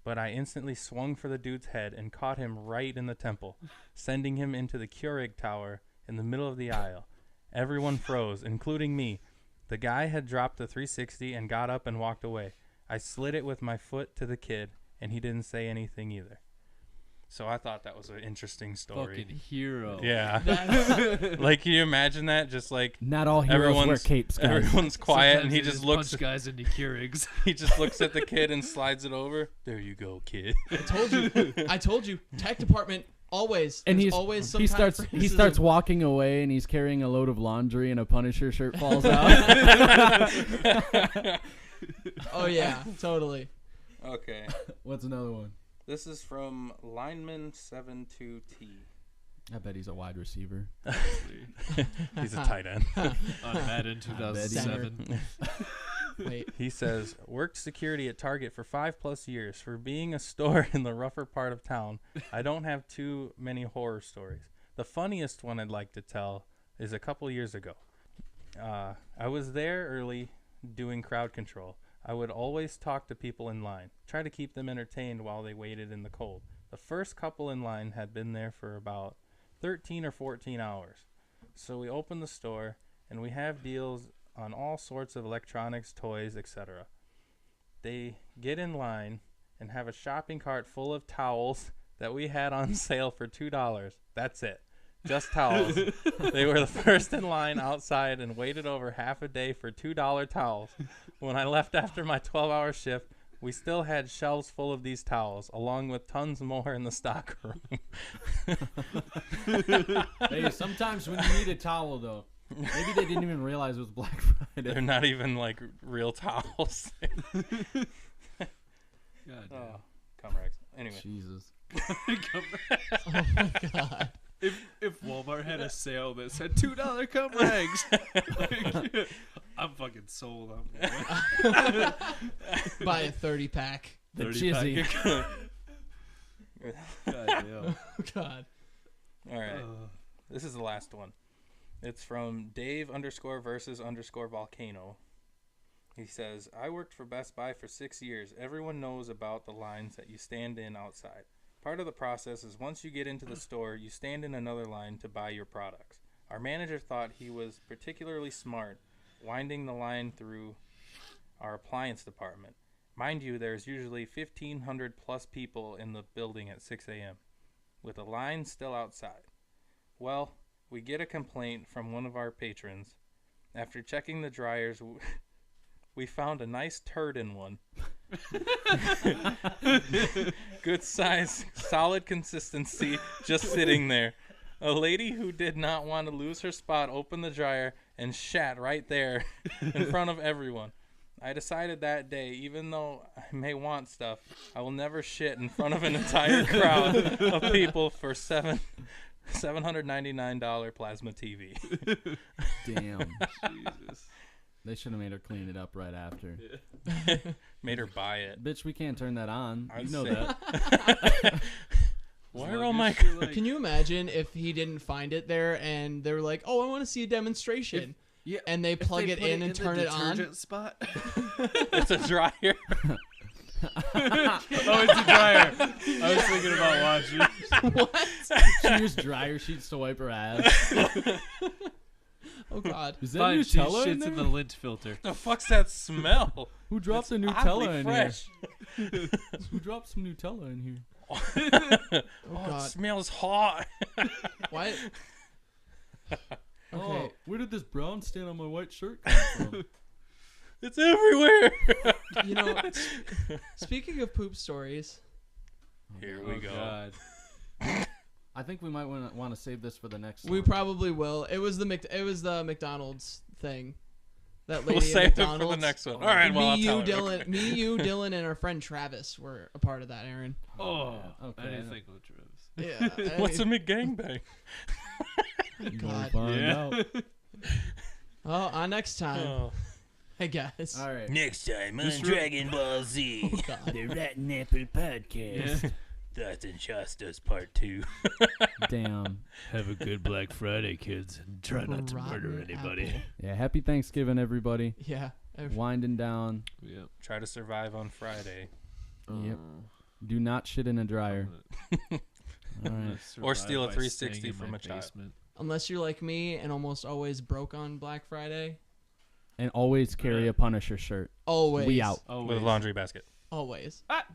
but I instantly swung for the dude's head and caught him right in the temple, sending him into the Keurig tower in the middle of the aisle. Everyone froze, including me. The guy had dropped the 360 and got up and walked away. I slid it with my foot to the kid, and he didn't say anything either. So I thought that was an interesting story. Fucking hero. Yeah. That's, Like, can you imagine that? Just like Not all heroes wear everyone's capes, guys. everyone's quiet, Sometimes and he they just looks. punch guys into Keurigs. He just looks at the kid and slides it over. There you go, kid. I told you. Tech department always. And There's he's always some he kind of starts he criticism. starts walking away and he's carrying a load of laundry and a Punisher shirt falls out. Oh yeah, totally. Okay. What's another one? This is from Lineman72T. I bet he's a wide receiver. He's a tight end. On Madden 2007. Wait. He says, worked security at Target for 5+ years. For being a store in the rougher part of town, I don't have too many horror stories. The funniest one I'd like to tell is a couple years ago. I was there early doing crowd control. I would always talk to people in line, try to keep them entertained while they waited in the cold. The first couple in line had been there for about 13 or 14 hours. So we opened the store, and we have deals on all sorts of electronics, toys, etc. They get in line and have a shopping cart full of towels, that we had on sale for $2. That's it. Just towels. They were the first in line outside and waited over half a day for $2 towels. When I left after my 12-hour shift, we still had shelves full of these towels, along with tons more in the stock room. Hey, sometimes when you need a towel, though, maybe they didn't even realize it was Black Friday. They're not even like real towels. God damn. Oh, Comrex. Anyway. Jesus. Cum rags. Oh my god. If Walmart had a sale that said $2 cum rags, like, I'm fucking sold. I'm going. Buy a 30-pack. The 30 chizzy. pack. God damn. Oh god. All right. This is the last one. It's from Dave_versus_volcano. He says, I worked for Best Buy for 6 years. Everyone knows about the lines that you stand in outside. Part of the process is once you get into the store, you stand in another line to buy your products. Our manager thought he was particularly smart, winding the line through our appliance department. Mind you, there's usually 1,500 plus people in the building at 6 a.m., with a line still outside. Well, we get a complaint from one of our patrons. After checking the dryers, we found a nice turd in one. Good size, solid consistency, just sitting there. A lady who did not want to lose her spot opened the dryer and shat right there in front of everyone. I decided that day, even though I may want stuff, I will never shit in front of an entire crowd of people for $799 plasma TV. Damn. Jesus. They should have made her clean it up right after. Yeah. Made her buy it. Bitch, we can't turn that on. I'd You know say- that. Why As are long all as my... she, like- Can you imagine if he didn't find it there and they were like, "Oh, I want to see a demonstration," Yeah. and they If plug they it put in and the turn it on? detergent spot. It's a dryer. Oh, it's a dryer. I was thinking about watching. What? She used dryer sheets to wipe her ass. Oh god. Is that Fine, she Nutella in shits there? in the lint filter. The fuck's that smell? Who dropped the Oddly Nutella in fresh. here? Who dropped some Nutella in here? Oh Oh, it god. smells hot. What? Oh, Okay. where did this brown stain on my white shirt come from? It's everywhere. You know, speaking of poop stories, Here we Oh, go. God. I think we might want to save this for the next we one. probably will. It was the McDonald's thing. That lady We'll at save it for McDonald's. the next one. All right, well, I'll me, you, tell it. Dylan, me, you, Dylan, and our friend Travis were a part of that, Aaron. Oh, Okay. I didn't think of Travis. Yeah. What's a McGangbang? You gonna God. find Yeah. out. Well, on next time, Oh. I guess. All right. Next time on Just Dragon Ball Z, Oh, God. the Rotten Apple Podcast. Yeah. Thots and Shastas Part 2. Damn. Have a good Black Friday, kids, and try not to murder Rotten anybody. apple. Yeah. Happy Thanksgiving, everybody. Yeah. Winding down. Yep. Try to survive on Friday. Yep. Do not shit in a dryer. All right. Or steal a 360 from a child. Unless you're like me and almost always broke on Black Friday. And always carry a Punisher shirt. Always. We out. Oh, With a laundry basket. Always. Ah.